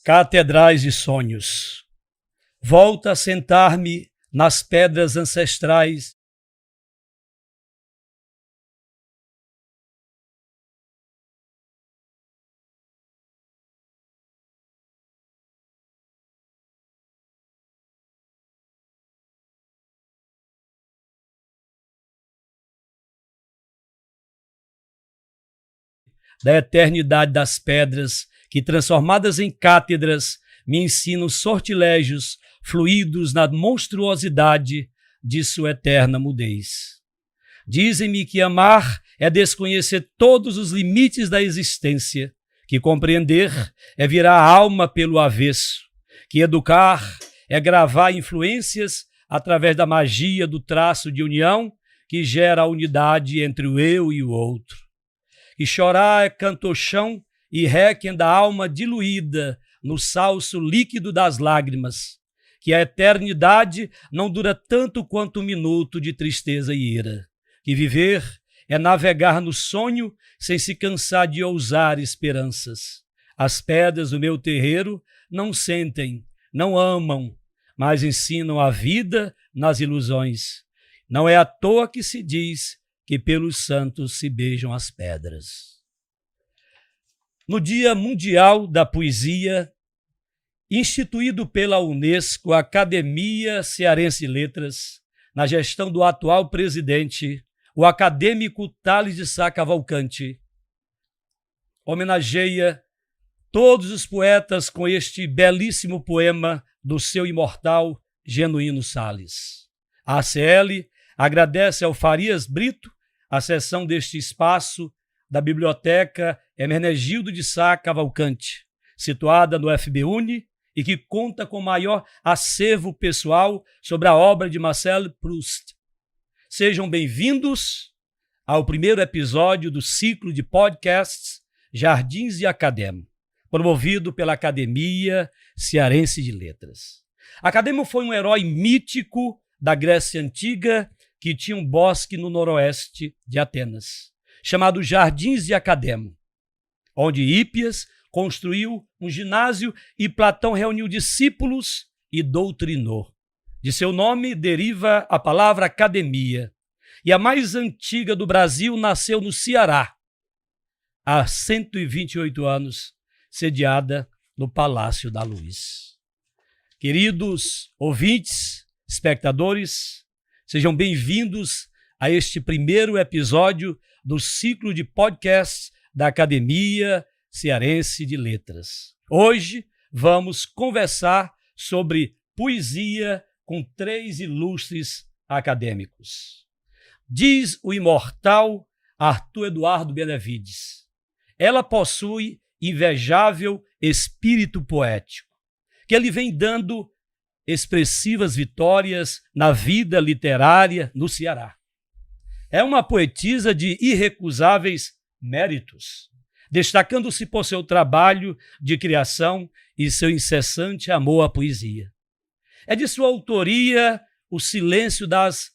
Catedrais de sonhos. Volto a sentar-me nas pedras ancestrais da eternidade das pedras, que transformadas em cátedras me ensinam sortilégios fluídos na monstruosidade de sua eterna mudez. Dizem-me que amar é desconhecer todos os limites da existência, que compreender é virar a alma pelo avesso, que educar é gravar influências através da magia do traço de união que gera a unidade entre o eu e o outro. E chorar é cantochão e réquiem da alma diluída no salso líquido das lágrimas, que a eternidade não dura tanto quanto um minuto de tristeza e ira, que viver é navegar no sonho sem se cansar de ousar esperanças. As pedras do meu terreiro não sentem, não amam, mas ensinam a vida nas ilusões. Não é à toa que se diz que pelos santos se beijam as pedras. No Dia Mundial da Poesia, instituído pela Unesco, a Academia Cearense de Letras, na gestão do atual presidente, o acadêmico Tales de Sá Cavalcante, homenageia todos os poetas com este belíssimo poema do seu imortal Genuíno Salles. A ACL agradece ao Farias Brito a cessão deste espaço da Biblioteca Hermenegildo de Sá Cavalcante, situada no FBUNE e que conta com maior acervo pessoal sobre a obra de Marcel Proust. Sejam bem-vindos ao primeiro episódio do ciclo de podcasts Jardins de Academo, promovido pela Academia Cearense de Letras. Academo foi um herói mítico da Grécia Antiga que tinha um bosque no noroeste de Atenas, chamado Jardins de Academo, onde Hípias construiu um ginásio e Platão reuniu discípulos e doutrinou. De seu nome deriva a palavra academia, e a mais antiga do Brasil nasceu no Ceará, há 128 anos, sediada no Palácio da Luz. Queridos ouvintes, espectadores, sejam bem-vindos a este primeiro episódio do ciclo de podcasts da Academia Cearense de Letras. Hoje vamos conversar sobre poesia com três ilustres acadêmicos. Diz o imortal Arthur Eduardo Benevides: ela possui invejável espírito poético, que ele vem dando expressivas vitórias na vida literária no Ceará. É uma poetisa de irrecusáveis méritos, destacando-se por seu trabalho de criação e seu incessante amor à poesia. É de sua autoria O Silêncio das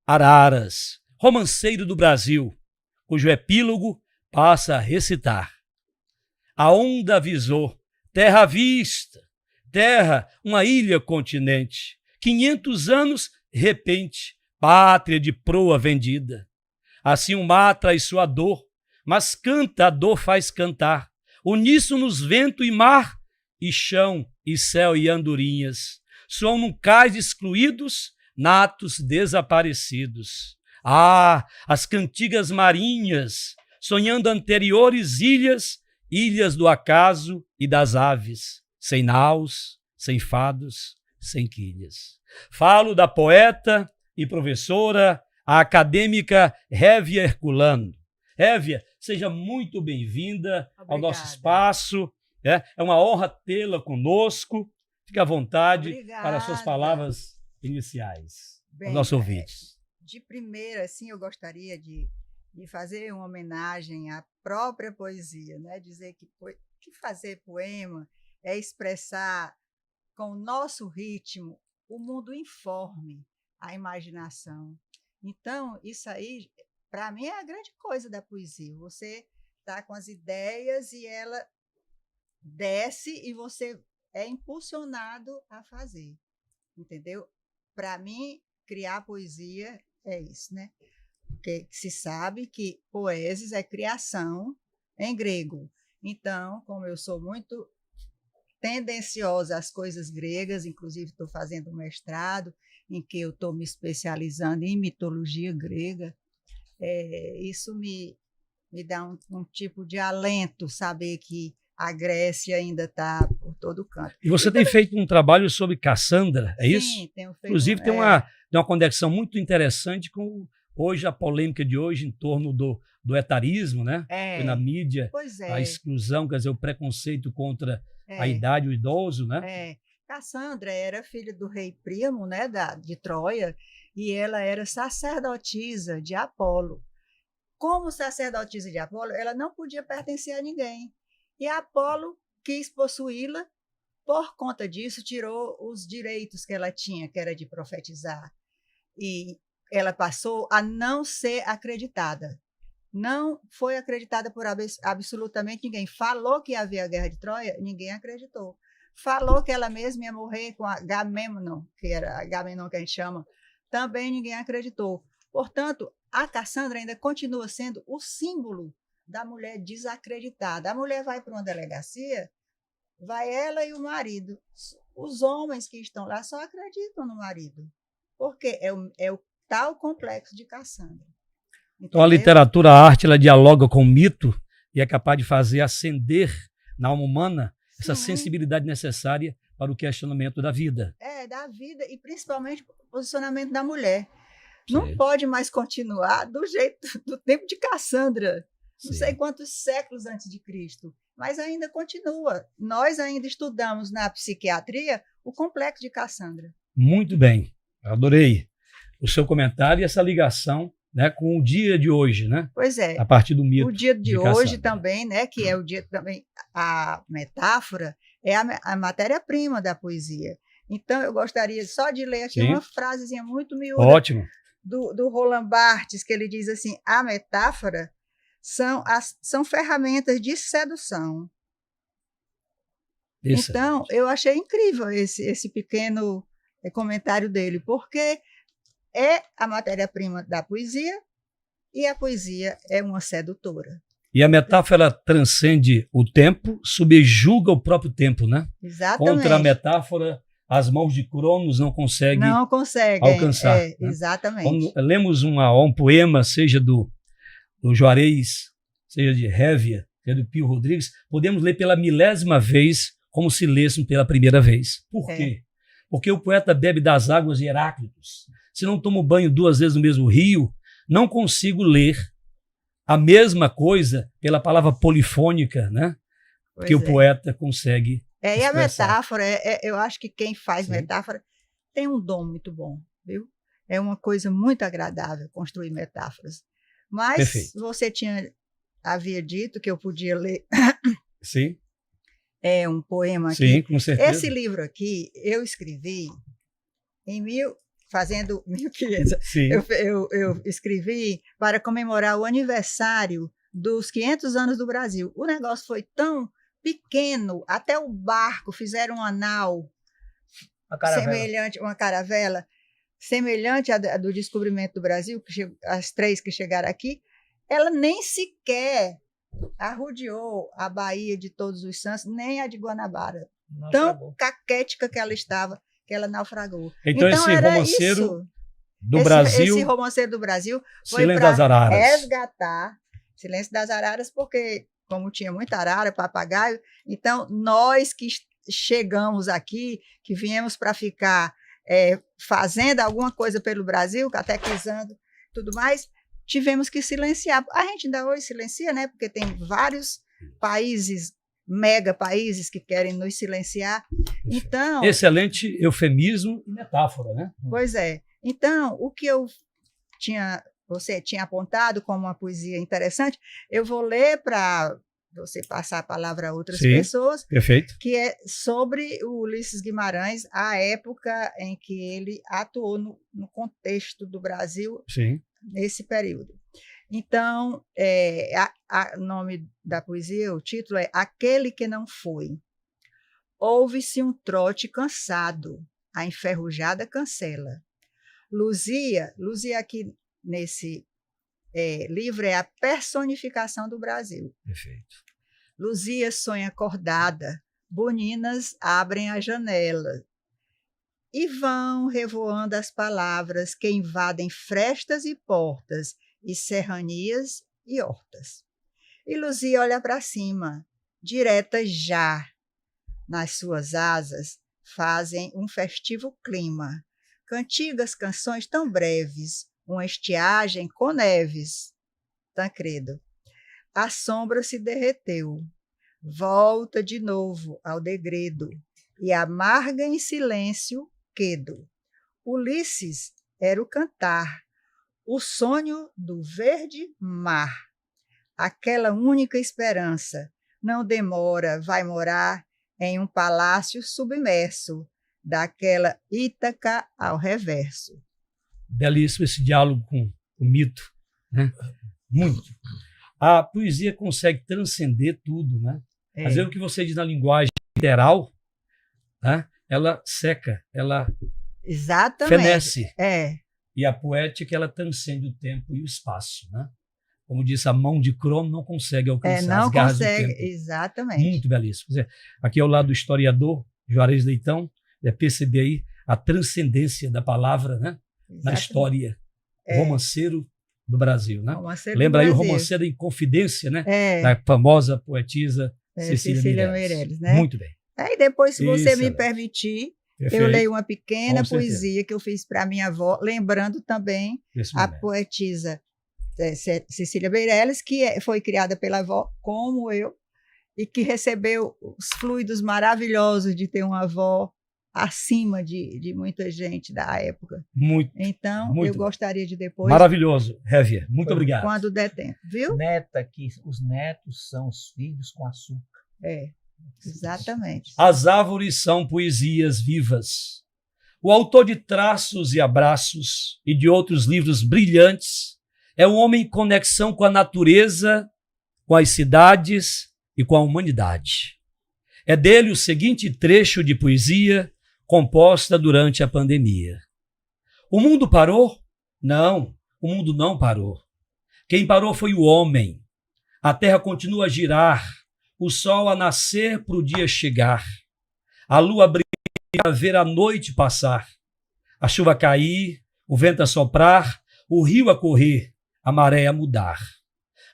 Araras, romanceiro do Brasil, cujo epílogo passa a recitar: a onda avisou, terra à vista, terra, uma ilha continente, 500 anos, repente, pátria de proa vendida. Assim o mar traz sua dor, mas canta, a dor faz cantar, uníssonos vento e mar, e chão, e céu e andorinhas, soam num cais excluídos, natos desaparecidos. Ah, as cantigas marinhas, sonhando anteriores ilhas, ilhas do acaso e das aves, sem naus, sem fados, sem quilhas. Falo da poeta e professora, a acadêmica Révia Herculano. Révia, seja muito bem-vinda ao nosso espaço. É uma honra tê-la conosco. Fique à vontade. Obrigada. Para as suas palavras iniciais. Bem, aos nossos ouvintes. De primeira, assim, eu gostaria de fazer uma homenagem à própria poesia, né? Dizer que fazer poema é expressar com o nosso ritmo o mundo informe, a imaginação. Então, isso aí, para mim, é a grande coisa da poesia. Você está com as ideias e ela desce e você é impulsionado a fazer, entendeu? Para mim, criar poesia é isso, né? Porque se sabe que poesis é criação em grego. Então, como eu sou muito tendenciosa às coisas gregas, inclusive estou fazendo um mestrado em que eu estou me especializando em mitologia grega, isso me dá um tipo de alento, saber que a Grécia ainda está por todo canto. E você tem feito um trabalho sobre Cassandra, é isso? Sim, tenho feito. Inclusive tem uma conexão muito interessante com hoje a polêmica de hoje em torno do etarismo, né? Foi na mídia, Pois é. a exclusão, quer dizer, o preconceito contra a idade, o idoso, né? Cassandra era filha do rei Príamo, né, de Troia, e ela era sacerdotisa de Apolo. Como sacerdotisa de Apolo, ela não podia pertencer a ninguém. E Apolo quis possuí-la, por conta disso, tirou os direitos que ela tinha, que era de profetizar. E ela passou a não ser acreditada. Não foi acreditada por absolutamente ninguém. Falou que havia a guerra de Troia, ninguém acreditou. Falou que ela mesma ia morrer com Agamemnon, que era Agamenon que a gente chama, também ninguém acreditou. Portanto, a Cassandra ainda continua sendo o símbolo da mulher desacreditada. A mulher vai para uma delegacia, vai ela e o marido. Os homens que estão lá só acreditam no marido, porque é o tal complexo de Cassandra. Entendeu? Então a literatura, a arte, ela dialoga com o mito e é capaz de fazer acender na alma humana essa sensibilidade necessária para o questionamento da vida. Da vida e principalmente o posicionamento da mulher. Sim. Não pode mais continuar do jeito do tempo de Cassandra. Não sei quantos séculos antes de Cristo, mas ainda continua. Nós ainda estudamos na psiquiatria o complexo de Cassandra. Muito bem, adorei o seu comentário e essa ligação, né, com o dia de hoje, né? Pois é. A partir do mito. O dia de hoje também, né, que é o dia também, a metáfora é a matéria-prima da poesia. Então eu gostaria só de ler aqui uma frasezinha muito miúda. Ótimo. Do Roland Barthes, que ele diz assim: a metáfora são ferramentas de sedução. Isso. Então, eu achei incrível esse pequeno comentário dele, porque é a matéria-prima da poesia e a poesia é uma sedutora. E a metáfora transcende o tempo, subjuga o próprio tempo, né? Exatamente. Contra a metáfora, as mãos de Cronos não conseguem alcançar. Né? Exatamente. Quando lemos um poema, seja do Juarez, seja de Hévia, seja do Pio Rodrigues, podemos ler pela 1000ª vez como se lêssemos pela primeira vez. Por quê? Porque o poeta bebe das águas de Heráclitos. Se não tomo banho 2 vezes no mesmo rio, não consigo ler a mesma coisa pela palavra polifônica, né? Que o poeta consegue expressar. E a metáfora, eu acho que quem faz metáfora tem um dom muito bom, viu? É uma coisa muito agradável construir metáforas. Mas Perfeito. Você havia dito que eu podia ler um poema aqui. Sim, com certeza. Esse livro aqui eu escrevi fazendo 1500. Eu escrevi para comemorar o aniversário dos 500 anos do Brasil. O negócio foi tão pequeno, até o barco fizeram uma nau uma caravela semelhante à do descobrimento do Brasil, as 3 que chegaram aqui. Ela nem sequer arrodeou a Baía de Todos os Santos, nem a de Guanabara. Tão caquética que ela estava, que ela naufragou. Então esse romanceiro do Brasil... Esse romanceiro do Brasil foi Silêncio das Araras. Resgatar Silêncio das Araras, porque, como tinha muita arara, papagaio, então nós que chegamos aqui, que viemos para ficar fazendo alguma coisa pelo Brasil, catequizando, tudo mais, tivemos que silenciar. A gente ainda hoje silencia, né? Porque tem vários países, mega países, que querem nos silenciar. Então, excelente eufemismo e metáfora, né? Pois é. Então, o que você tinha apontado como uma poesia interessante, eu vou ler para você passar a palavra a outras pessoas. Perfeito. Que é sobre o Ulisses Guimarães, a época em que ele atuou no contexto do Brasil nesse período. Então, o nome da poesia, o título é Aquele que Não Foi. Ouve-se um trote cansado, a enferrujada cancela. Luzia aqui nesse livro é a personificação do Brasil. Perfeito. Luzia sonha acordada, boninas abrem a janela e vão revoando as palavras que invadem frestas e portas e serranias e hortas. E Luzia olha para cima, direta já. Nas suas asas fazem um festivo clima, cantigas canções tão breves, uma estiagem com neves. Tancredo. A sombra se derreteu, volta de novo ao degredo, e amarga em silêncio quedo. Ulisses era o cantar, o sonho do verde mar. Aquela única esperança não demora, vai morar em um palácio submerso, daquela Ítaca ao reverso. Belíssimo esse diálogo com o mito, né? Muito. A poesia consegue transcender tudo, né? Às vezes o que você diz na linguagem literal, né? Ela seca, ela fenece. E a poética, ela transcende o tempo e o espaço, né? Como disse, a mão de Crono não consegue alcançar as garras do tempo. Exatamente. Muito belíssimo. Quer dizer, aqui ao lado do historiador Juarez Leitão, perceber aí a transcendência da palavra, né? Na história. O romanceiro do Brasil, né? Lembra aí o Romanceiro em Confidência, né? Da famosa poetisa Cecília Meirelles, né? Muito bem. E depois, se você me permitir, perfeito, eu leio uma pequena poesia que eu fiz para minha avó, lembrando também a poetisa Cecília Meirelles, que foi criada pela avó, como eu, e que recebeu os fluidos maravilhosos de ter uma avó acima de muita gente da época. Então, eu gostaria de depois... Maravilhoso, Hever. Muito obrigado. Quando der tempo, viu? Neta, que os netos são os filhos com açúcar. Exatamente. As árvores são poesias vivas. O autor de Traços e Abraços e de outros livros brilhantes é um homem em conexão com a natureza, com as cidades e com a humanidade. É dele o seguinte trecho de poesia composta durante a pandemia. O mundo parou? Não, o mundo não parou. Quem parou foi o homem. A terra continua a girar, o sol a nascer para o dia chegar, a lua brilhar para ver a noite passar, a chuva cair, o vento a soprar, o rio a correr, a maré a mudar.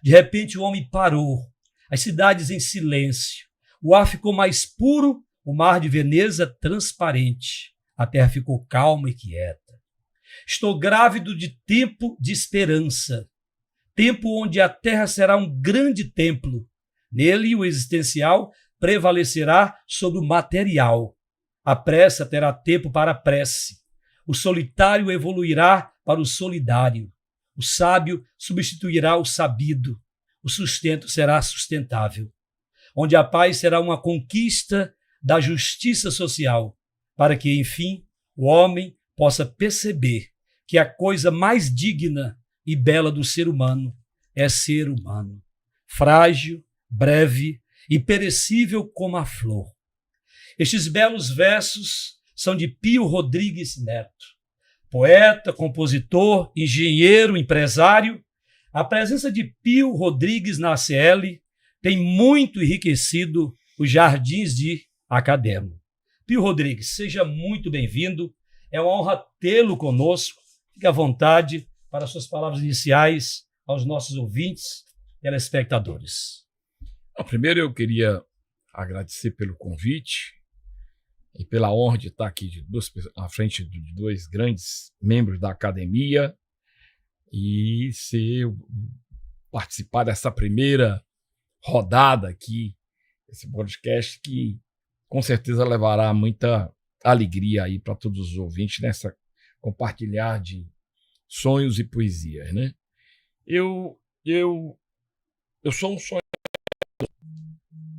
De repente o homem parou, as cidades em silêncio, o ar ficou mais puro, o mar de Veneza transparente, a terra ficou calma e quieta. Estou grávido de tempo de esperança, tempo onde a terra será um grande templo. Nele o existencial prevalecerá sobre o material. A pressa terá tempo para a prece. O solitário evoluirá para o solidário. O sábio substituirá o sabido. O sustento será sustentável. Onde a paz será uma conquista da justiça social, para que, enfim, o homem possa perceber que a coisa mais digna e bela do ser humano é ser humano, frágil, breve e perecível como a flor. Estes belos versos são de Pio Rodrigues Neto, poeta, compositor, engenheiro, empresário. A presença de Pio Rodrigues na ACL tem muito enriquecido os jardins de Academo. Pio Rodrigues, seja muito bem-vindo. É uma honra tê-lo conosco. Fique à vontade para suas palavras iniciais aos nossos ouvintes e telespectadores. Primeiro eu queria agradecer pelo convite e pela honra de estar aqui à frente de dois grandes membros da academia e participar dessa primeira rodada aqui, esse podcast que com certeza levará muita alegria aí para todos os ouvintes nessa compartilhar de sonhos e poesias, né? Eu sou um sonhador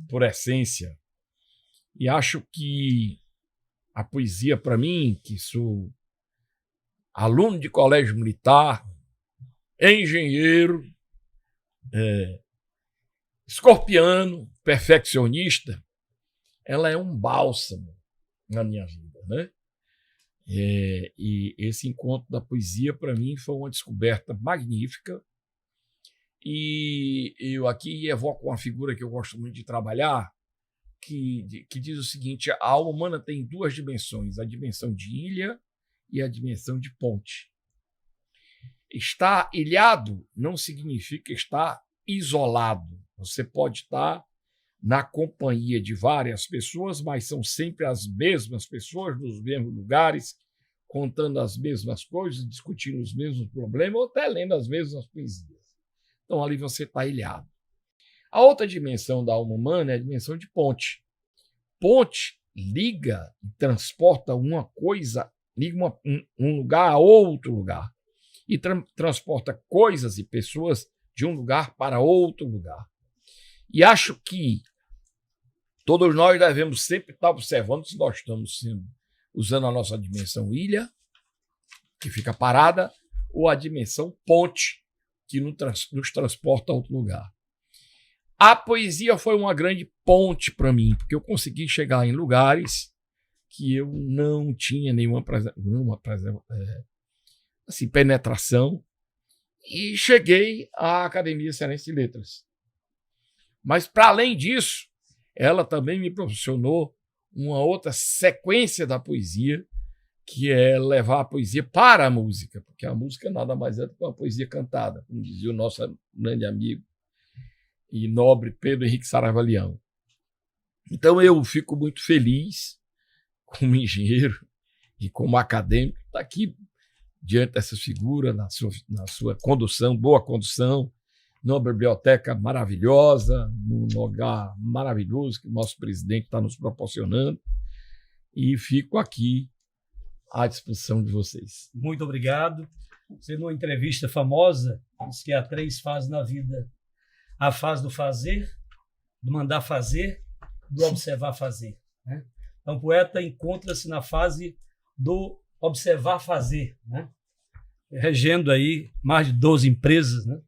por essência e acho que a poesia, para mim, que sou aluno de colégio militar, engenheiro, escorpiano, perfeccionista, ela é um bálsamo na minha vida, né? E esse encontro da poesia, para mim, foi uma descoberta magnífica. E eu aqui evoco uma figura que eu gosto muito de trabalhar, que diz o seguinte: a alma humana tem duas dimensões, a dimensão de ilha e a dimensão de ponte. Estar ilhado não significa estar isolado. Você pode estar na companhia de várias pessoas, mas são sempre as mesmas pessoas, nos mesmos lugares, contando as mesmas coisas, discutindo os mesmos problemas, ou até lendo as mesmas poesias. Então, ali você está ilhado. A outra dimensão da alma humana é a dimensão de ponte. Ponte liga e transporta uma coisa, liga um lugar a outro lugar. E transporta coisas e pessoas de um lugar para outro lugar. E acho que todos nós devemos sempre estar observando se nós estamos usando a nossa dimensão ilha, que fica parada, ou a dimensão ponte, que nos transporta a outro lugar. A poesia foi uma grande ponte para mim, porque eu consegui chegar em lugares que eu não tinha nenhuma penetração, e cheguei à Academia Cearense de Letras. Mas, para além disso, ela também me proporcionou uma outra sequência da poesia, que é levar a poesia para a música, porque a música nada mais é do que uma poesia cantada, como dizia o nosso grande amigo e nobre Pedro Henrique Saraiva Leão. Então, eu fico muito feliz, como engenheiro e como acadêmico, estar aqui diante dessa figura, na sua condução, boa condução, numa biblioteca maravilhosa, num lugar maravilhoso que o nosso presidente está nos proporcionando, e fico aqui à disposição de vocês. Muito obrigado. Você, numa entrevista famosa, disse que há 3 fases na vida: a fase do fazer, do mandar fazer, do observar fazer, né? Então, o poeta encontra-se na fase do observar fazer, né? Regendo aí mais de 12 empresas, né?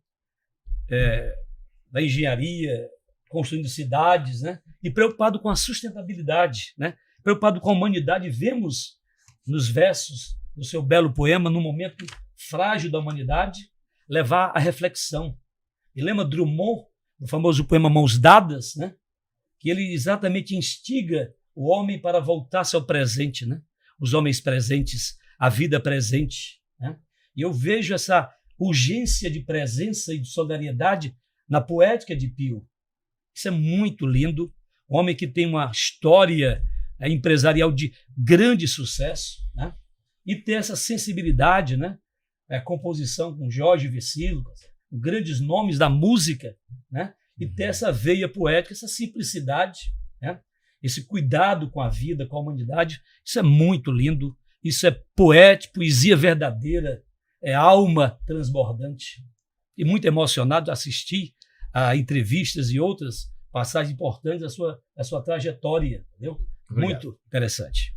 Da engenharia, construindo cidades, né? E preocupado com a sustentabilidade, né? Preocupado com a humanidade. Vemos nos versos do seu belo poema, no momento frágil da humanidade, levar à reflexão. E lembra Drummond, o famoso poema Mãos Dadas, né? Que ele exatamente instiga o homem para voltar-se ao presente, né? Os homens presentes, a vida presente, né? E eu vejo essa urgência de presença e de solidariedade na poética de Pio. Isso é muito lindo. Um homem que tem uma história empresarial de grande sucesso, né? E ter essa sensibilidade, né? Composição com Jorge Vecilo, grandes nomes da música, né? E ter essa veia poética, essa simplicidade, né? Esse cuidado com a vida, com a humanidade. Isso é muito lindo. Isso é poesia verdadeira, é alma transbordante. E muito emocionado de assistir a entrevistas e outras passagens importantes da sua trajetória, entendeu? Obrigado. Muito interessante.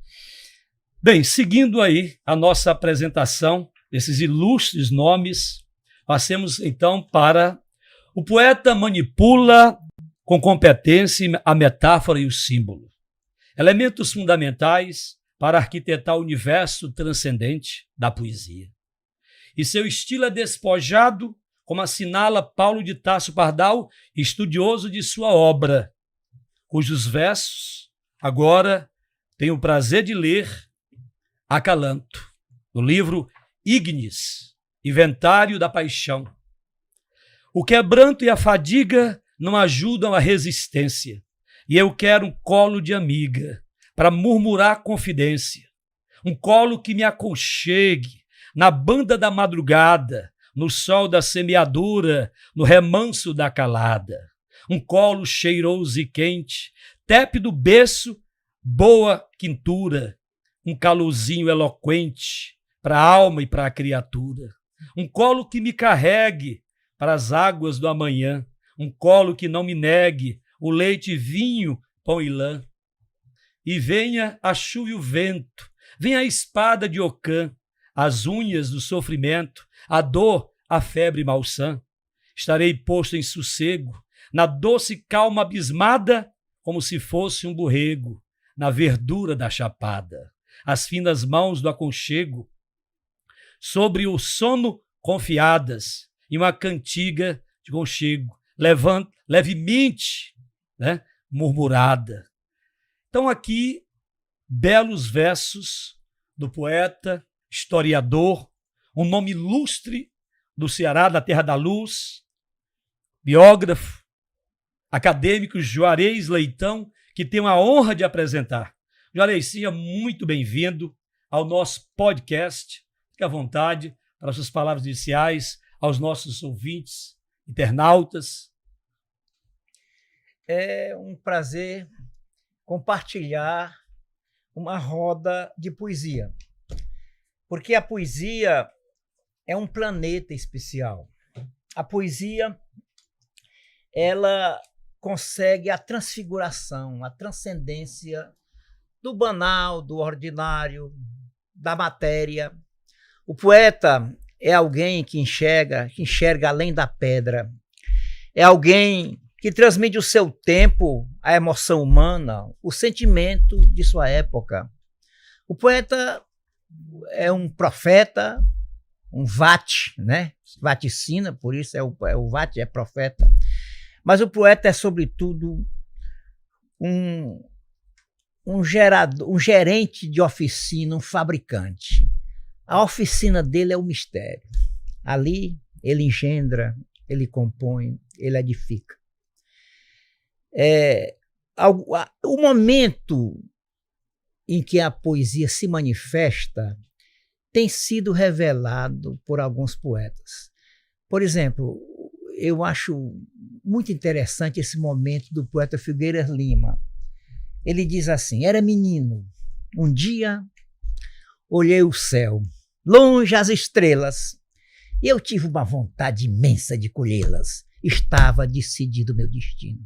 Bem, seguindo aí a nossa apresentação desses ilustres nomes, passemos então para o poeta manipula com competência a metáfora e o símbolo, elementos fundamentais para arquitetar o universo transcendente da poesia. E seu estilo é despojado, como assinala Paulo de Tarso Pardal, estudioso de sua obra, cujos versos agora tenho o prazer de ler acalanto, no livro Ignis, Inventário da Paixão. O quebranto e a fadiga não ajudam a resistência, e eu quero um colo de amiga para murmurar confidência, um colo que me aconchegue na banda da madrugada, no sol da semeadura, no remanso da calada, um colo cheiroso e quente, tépido berço, boa quintura, um calorzinho eloquente para a alma e para a criatura, um colo que me carregue para as águas do amanhã, um colo que não me negue o leite, vinho, pão e lã. E venha a chuva e o vento, venha a espada de Ocã, as unhas do sofrimento, a dor, a febre malsã, Estarei posto em sossego, na doce calma abismada, como se fosse um borrego, na verdura da chapada. As finas mãos do aconchego, sobre o sono confiadas, e uma cantiga de conchego, levemente, né, murmurada. Então aqui, belos versos do poeta, historiador, um nome ilustre do Ceará, da Terra da Luz, biógrafo, acadêmico Juarez Leitão, que tenho a honra de apresentar. Juarez, seja muito bem-vindo ao nosso podcast. Fique à vontade para as suas palavras iniciais aos nossos ouvintes, internautas. É um prazer compartilhar uma roda de poesia, porque a poesia é um planeta especial. A poesia, ela consegue a transfiguração, a transcendência do banal, do ordinário, da matéria. O poeta é alguém que enxerga além da pedra. É alguém que transmite o seu tempo, a emoção humana, o sentimento de sua época. O poeta é um profeta, um vate, né? Vaticina, por isso o vate é profeta. Mas o poeta é, sobretudo, um gerente de oficina, um fabricante. A oficina dele é o mistério. Ali ele engendra, ele compõe, ele edifica. O momento em que a poesia se manifesta tem sido revelado por alguns poetas. Por exemplo, eu acho muito interessante esse momento do poeta Figueiras Lima. Ele diz assim: era menino, um dia olhei o céu, longe as estrelas, e eu tive uma vontade imensa de colhê-las. Estava decidido o meu destino.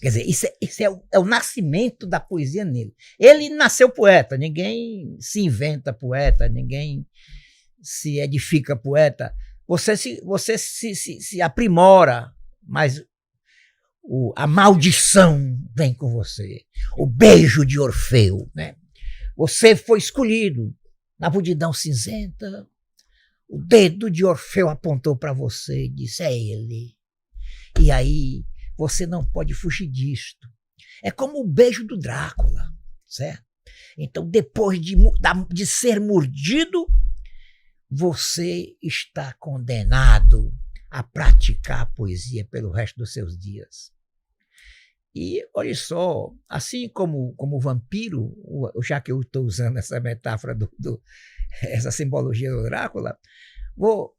Quer dizer, isso é o nascimento da poesia nele. Ele nasceu poeta, ninguém se inventa poeta, ninguém se edifica poeta. Você se aprimora, mas a maldição vem com você. O beijo de Orfeu, né? Você foi escolhido na multidão cinzenta. O dedo de Orfeu apontou para você e disse: é ele. E aí você não pode fugir disto. É como o beijo do Drácula, certo? Então, depois de ser mordido, você está condenado a praticar a poesia pelo resto dos seus dias. E, olha só, assim como o vampiro, já que eu estou usando essa metáfora, essa simbologia do Drácula,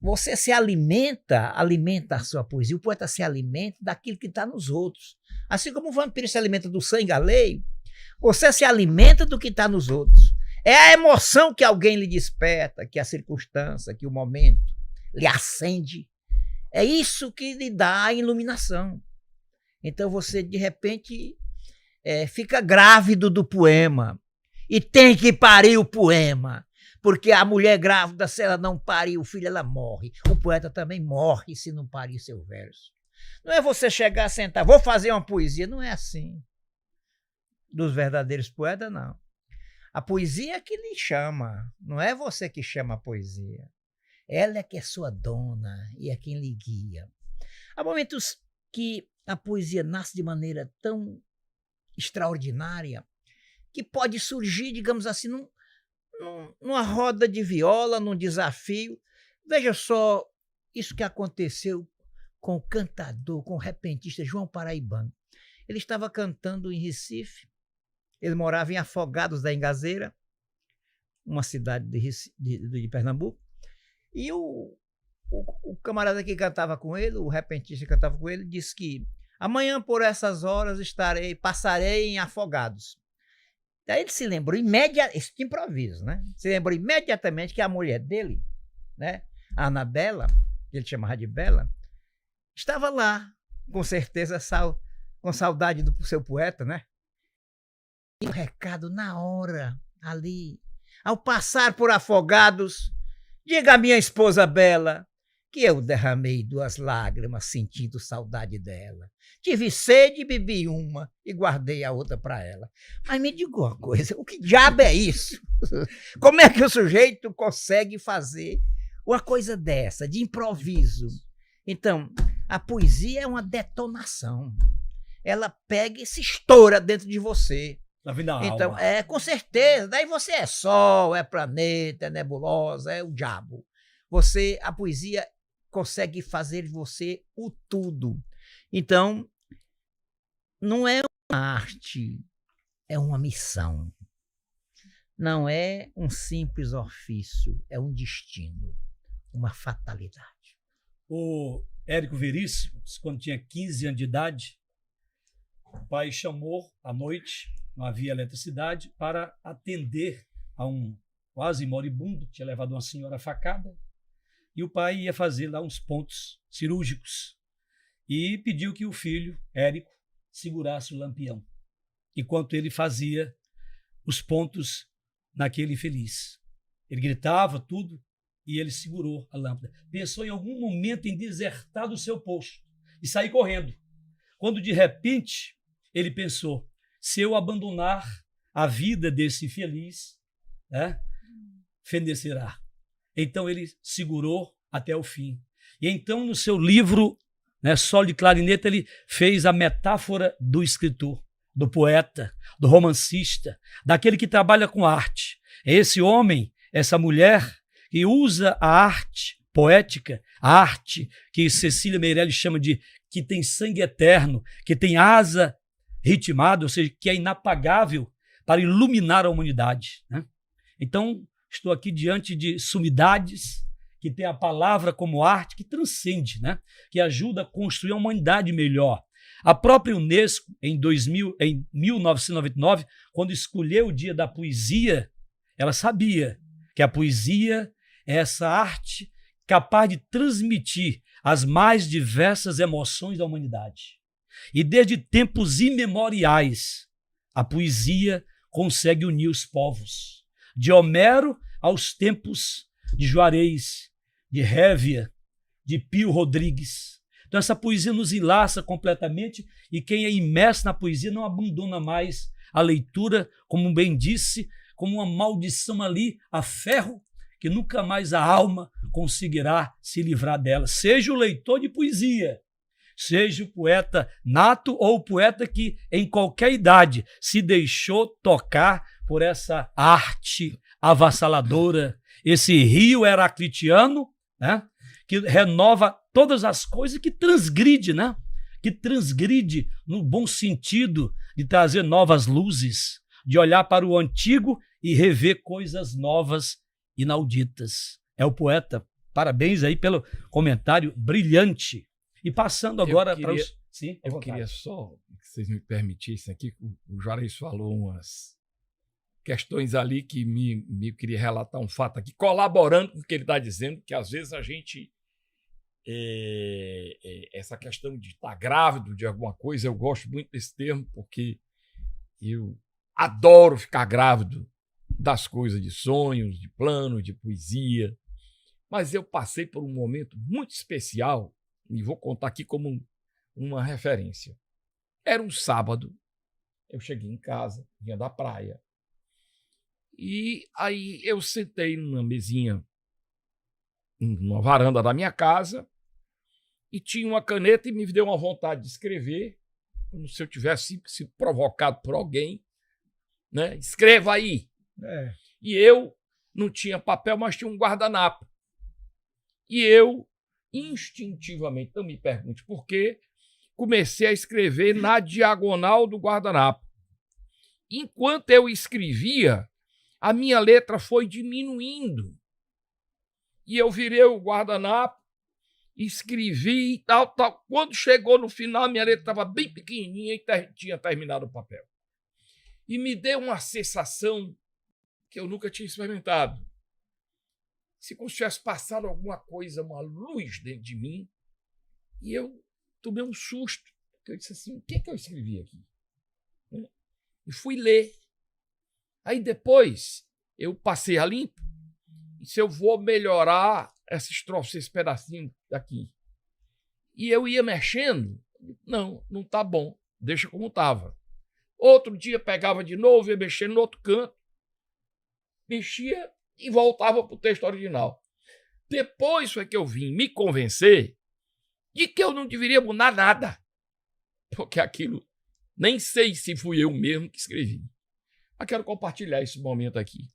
você se alimenta a sua poesia. O poeta se alimenta daquilo que está nos outros. Assim como o vampiro se alimenta do sangue alheio, você se alimenta do que está nos outros. É a emoção que alguém lhe desperta, que a circunstância, que o momento lhe acende. É isso que lhe dá a iluminação. Então você, de repente, fica grávido do poema e tem que parir o poema. Porque a mulher grávida, se ela não parir o filho, ela morre. O poeta também morre se não parir seu verso. Não é você chegar, sentar, vou fazer uma poesia. Não é assim. Dos verdadeiros poetas, não. A poesia é que lhe chama. Não é você que chama a poesia. Ela é que é sua dona e é quem lhe guia. Há momentos que a poesia nasce de maneira tão extraordinária que pode surgir, digamos assim, numa roda de viola, num desafio. Veja só isso que aconteceu com o cantador, com o repentista João Paraibano. Ele estava cantando em Recife, ele morava em Afogados da Engazeira, uma cidade de Pernambuco, e o camarada que cantava com ele, o repentista que cantava com ele, disse que amanhã por essas horas passarei em Afogados. Daí ele se lembrou isso de improviso, né? Se lembrou imediatamente que a mulher dele, né, a Anabela, que ele chamava de Bela, estava lá, com certeza, com saudade do seu poeta, né? E o recado na hora, ali, ao passar por Afogados, diga à minha esposa Bela que eu derramei 2 lágrimas sentindo saudade dela. Tive sede, bebi uma e guardei a outra para ela. Mas me diga uma coisa, o que diabo é isso? Como é que o sujeito consegue fazer uma coisa dessa, de improviso? Então, a poesia é uma detonação. Ela pega e se estoura dentro de você. Tá vindo a Então, alma. com certeza. Daí você é sol, é planeta, é nebulosa, é o diabo. A poesia consegue fazer de você o tudo. Então, não é uma arte, é uma missão. Não é um simples ofício, é um destino, uma fatalidade. O Érico Veríssimo, quando tinha 15 anos de idade, o pai chamou à noite, não havia eletricidade, para atender a um quase moribundo, que tinha levado uma senhora facada, e o pai ia fazer lá uns pontos cirúrgicos e pediu que o filho, Érico, segurasse o lampião, enquanto ele fazia os pontos naquele infeliz. Ele gritava tudo e ele segurou a lâmpada. Pensou em algum momento em desertar do seu posto e sair correndo. Quando, de repente, ele pensou, se eu abandonar a vida desse infeliz, fenecerá. Então ele segurou até o fim. E então, no seu livro, Solo de Clarineta, ele fez a metáfora do escritor, do poeta, do romancista, daquele que trabalha com arte. É esse homem, essa mulher, que usa a arte poética, a arte que Cecília Meirelles chama de que tem sangue eterno, que tem asa ritmada, ou seja, que é inapagável para iluminar a humanidade. Então, estou aqui diante de sumidades que tem a palavra como arte que transcende, que ajuda a construir uma humanidade melhor. A própria Unesco, em 1999, quando escolheu o Dia da Poesia, ela sabia que a poesia é essa arte capaz de transmitir as mais diversas emoções da humanidade. E desde tempos imemoriais, a poesia consegue unir os povos. De Homero aos tempos de Juarez, de Hévia, de Pio Rodrigues. Então essa poesia nos enlaça completamente e quem é imerso na poesia não abandona mais a leitura, como bem disse, como uma maldição ali a ferro, que nunca mais a alma conseguirá se livrar dela. Seja o leitor de poesia, seja o poeta nato ou o poeta que, em qualquer idade, se deixou tocar por essa arte avassaladora, esse rio heraclitiano, que renova todas as coisas, que transgride, que transgride no bom sentido de trazer novas luzes, de olhar para o antigo e rever coisas novas, inauditas. É o poeta. Parabéns aí pelo comentário brilhante. E passando agora para os... Sim, eu queria só que vocês me permitissem aqui, o Juarez falou umas questões ali que me queria relatar um fato aqui, colaborando com o que ele está dizendo, que às vezes a gente... essa questão de estar grávido de alguma coisa, eu gosto muito desse termo, porque eu adoro ficar grávido das coisas, de sonhos, de planos, de poesia. Mas eu passei por um momento muito especial, e vou contar aqui como uma referência. Era um sábado, eu cheguei em casa, vinha da praia, e aí eu sentei numa mesinha, numa varanda da minha casa, e tinha uma caneta e me deu uma vontade de escrever, como se eu tivesse sido provocado por alguém, Escreva aí. E eu não tinha papel, mas tinha um guardanapo. E eu, instintivamente, não me pergunte por quê, comecei a escrever na diagonal do guardanapo. Enquanto eu escrevia, a minha letra foi diminuindo. E eu virei o guardanapo, escrevi e tal. Quando chegou no final, a minha letra estava bem pequenininha e tinha terminado o papel. E me deu uma sensação que eu nunca tinha experimentado. Se como se tivesse passado alguma coisa, uma luz dentro de mim, e eu tomei um susto, porque eu disse assim, o que é que eu escrevi aqui? E fui ler. Aí depois eu passei a limpo, e se eu vou melhorar essa estrofe, esse pedacinho daqui. E eu ia mexendo. Não tá bom. Deixa como estava. Outro dia pegava de novo, ia mexendo no outro canto. Mexia e voltava para o texto original. Depois foi que eu vim me convencer de que eu não deveria mudar nada. Porque aquilo, nem sei se fui eu mesmo que escrevi. Mas quero compartilhar esse momento aqui.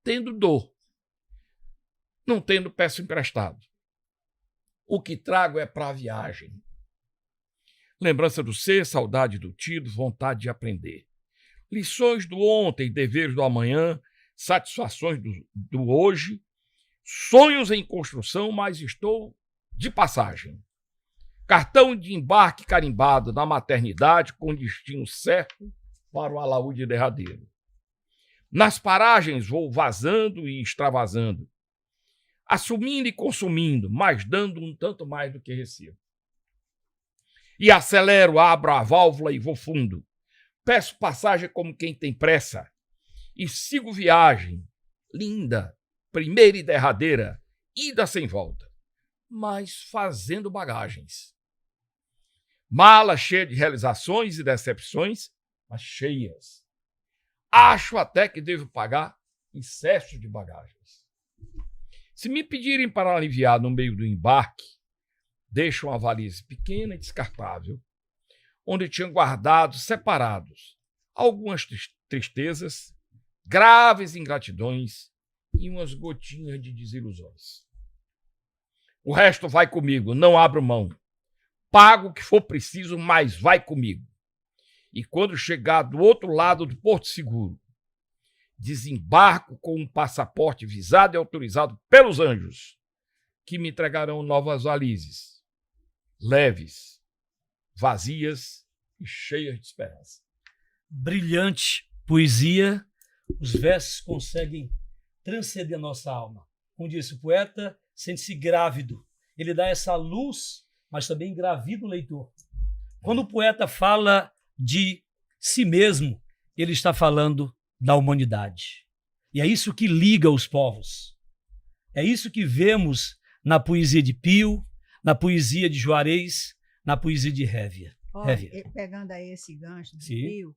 Tendo dor, não tendo, peço emprestado. O que trago é para a viagem. Lembrança do ser, saudade do tido, vontade de aprender. Lições do ontem, deveres do amanhã, satisfações do hoje, sonhos em construção, mas estou de passagem. Cartão de embarque carimbado na maternidade com destino certo para o alaúde derradeiro. Nas paragens vou vazando e extravasando, assumindo e consumindo, mas dando um tanto mais do que recebo. E acelero, abro a válvula e vou fundo. Peço passagem como quem tem pressa e sigo viagem, linda, primeira e derradeira, ida sem volta, mas fazendo bagagens. Mala cheia de realizações e decepções, mas cheias. Acho até que devo pagar excesso de bagagens. Se me pedirem para aliviar no meio do embarque, deixo uma valise pequena e descartável, onde tinha guardado separados algumas tristezas, graves ingratidões e umas gotinhas de desilusões. O resto vai comigo, não abro mão. Pago o que for preciso, mas vai comigo. E quando chegar do outro lado do Porto Seguro, desembarco com um passaporte visado e autorizado pelos anjos, que me entregarão novas valizes, leves, vazias e cheias de esperança. Brilhante poesia, os versos conseguem transcender a nossa alma. Como disse o poeta, sente-se grávido. Ele dá essa luz, mas também engravida o leitor. Quando o poeta fala de si mesmo, ele está falando da humanidade. E é isso que liga os povos. É isso que vemos na poesia de Pio, na poesia de Juarez, na poesia de Hévia. Olha, pegando aí esse gancho do Sim. Pio,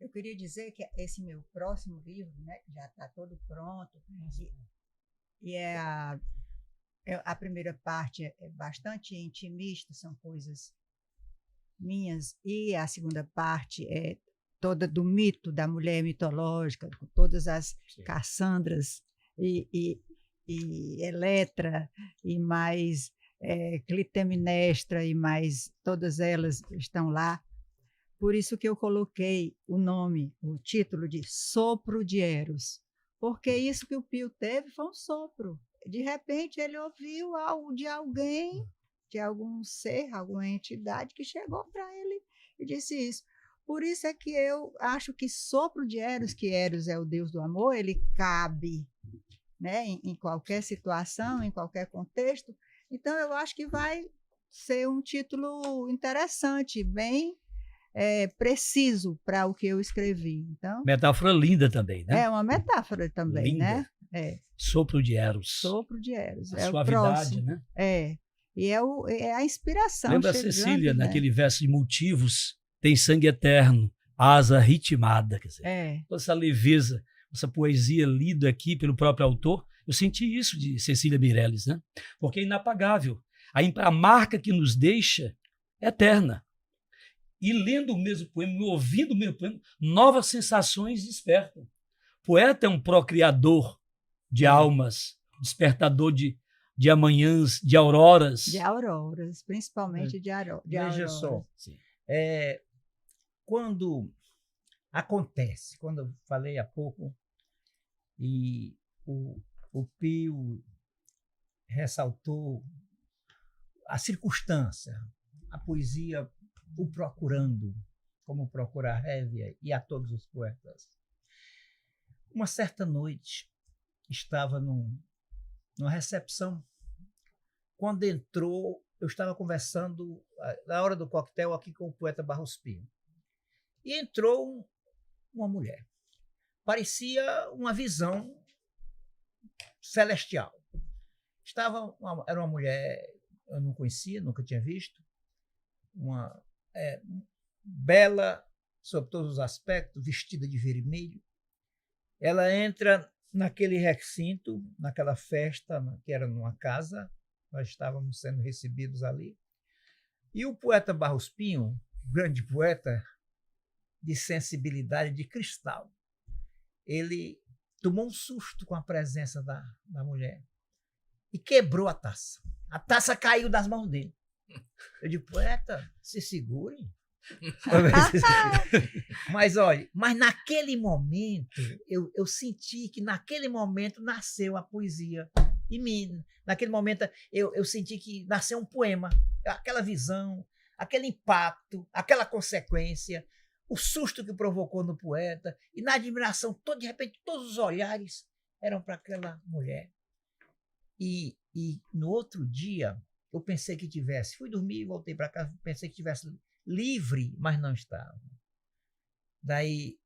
eu queria dizer que esse meu próximo livro, né, já está todo pronto, e a primeira parte é bastante intimista, são coisas minhas, e a segunda parte é toda do mito da mulher mitológica, com todas as Cassandras e Eletra, e mais Clitemnestra, e mais todas elas estão lá. Por isso que eu coloquei o título de Sopro de Eros, porque isso que o Pio teve foi um sopro. De repente ele ouviu algo de alguém, de algum ser, alguma entidade que chegou para ele e disse isso. Por isso é que eu acho que sopro de Eros, que Eros é o deus do amor, ele cabe, né, em qualquer situação, em qualquer contexto. Então eu acho que vai ser um título interessante, bem preciso para o que eu escrevi. Então, Metáfora linda também, né? é uma metáfora também, Linda. né? É. Sopro de Eros. Sopro de Eros. A É o suavidade, próximo. né? E é a inspiração. Lembra a chegando, Cecília, né? naquele verso de Motivos, tem sangue eterno, asa ritmada. Quer dizer, toda essa leveza, essa poesia lida aqui pelo próprio autor, eu senti isso de Cecília Meirelles, né? Porque é inapagável. A marca que nos deixa é eterna. E lendo o mesmo poema, ouvindo o mesmo poema, novas sensações despertam. O poeta é um procriador de almas, despertador de amanhãs, de auroras. De auroras, principalmente de auroras. Veja só, quando acontece, quando eu falei há pouco, e o Pio ressaltou a circunstância, a poesia o procurando, como procura a Hévia e a todos os poetas. Uma certa noite, estava numa recepção. Quando entrou, eu estava conversando na hora do coquetel aqui com o poeta Barros Pio. E entrou uma mulher. Parecia uma visão celestial. Era uma mulher, eu não conhecia, nunca tinha visto, uma bela, sob todos os aspectos, vestida de vermelho. Ela entra naquele recinto, naquela festa, que era numa casa, nós estávamos sendo recebidos ali, e o poeta Barros Pinho, grande poeta de sensibilidade de cristal, ele tomou um susto com a presença da mulher e quebrou a taça. A taça caiu das mãos dele. Eu digo, poeta, se segure. Mas olha, naquele momento, eu senti que naquele momento nasceu a poesia em mim. Naquele momento, eu senti que nasceu um poema. Aquela visão, aquele impacto, aquela consequência, o susto que provocou no poeta, e na admiração, de repente, todos os olhares eram para aquela mulher. E no outro dia, eu pensei que fui dormir, voltei para casa, pensei que tivesse livre, mas não estava. Daí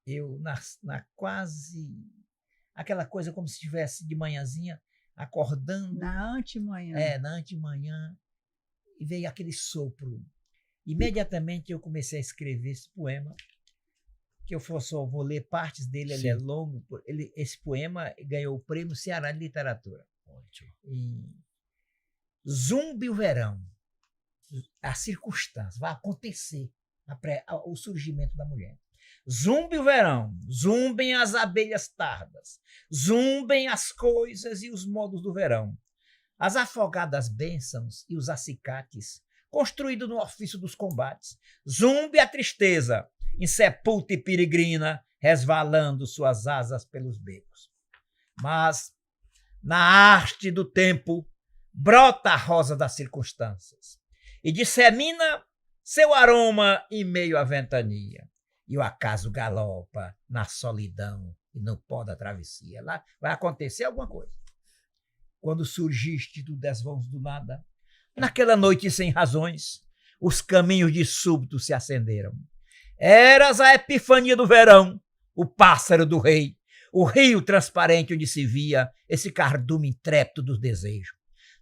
eu na quase aquela coisa como se estivesse de manhãzinha acordando. Na antemanhã. Na antemanhã, e veio aquele sopro. Imediatamente eu comecei a escrever esse poema, que eu só vou ler partes dele, ele é longo. Esse poema ganhou o Prêmio Ceará de Literatura. Ótimo. Zumbe o verão. A circunstância, vai acontecer o surgimento da mulher. Zumbe o verão, zumbem as abelhas tardas, zumbem as coisas e os modos do verão, as afogadas bênçãos e os acicates, construído no ofício dos combates, zumbe a tristeza, insepulta e peregrina, resvalando suas asas pelos becos. Mas, na arte do tempo, brota a rosa das circunstâncias e dissemina seu aroma em meio à ventania. E o acaso galopa na solidão e no pó da travessia. Lá vai acontecer alguma coisa. Quando surgiste do desvãos do nada, naquela noite sem razões, os caminhos de súbito se acenderam. Eras a epifania do verão, o pássaro do rei, o rio transparente onde se via esse cardume intrépido dos desejos.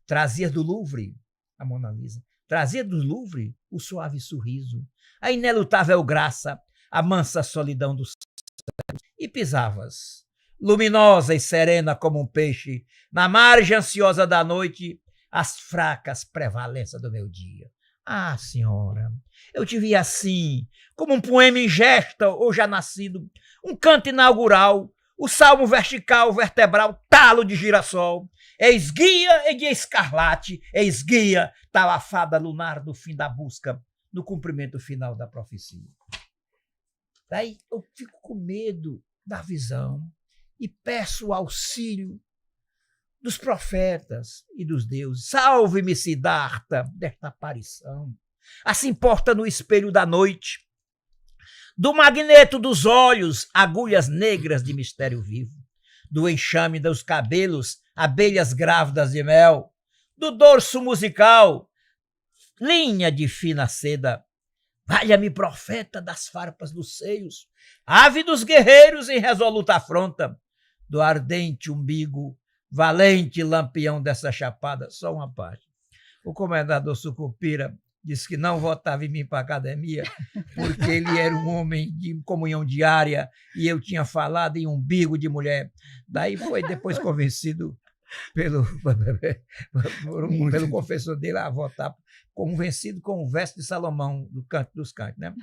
Trazias do Louvre, a Mona Lisa, trazia do Louvre o suave sorriso, a inelutável graça, a mansa solidão dos céus, e pisavas, luminosa e serena como um peixe, na margem ansiosa da noite, as fracas prevalências do meu dia. Ah, senhora, eu te vi assim, como um poema em gesta ou já nascido, um canto inaugural, o salmo vertical, vertebral, talo de girassol, eis-guia e de escarlate, eis-guia, tal a fada lunar do fim da busca, no cumprimento final da profecia. Daí eu fico com medo da visão e peço o auxílio dos profetas e dos deuses. Salve-me, Siddhartha, desta aparição. Assim porta no espelho da noite, do magneto dos olhos, agulhas negras de mistério vivo, do enxame dos cabelos, abelhas grávidas de mel, do dorso musical, linha de fina seda. Valha-me, profeta das farpas dos seios, ave dos guerreiros em resoluta afronta, do ardente umbigo, valente lampião dessa chapada. Só uma parte. O comendador Sucupira disse que não votava em mim para a academia, porque ele era um homem de comunhão diária e eu tinha falado em umbigo de mulher. Daí foi depois convencido pelo confessor dele a votar, convencido com o verso de Salomão, do Canto dos Cantos, né?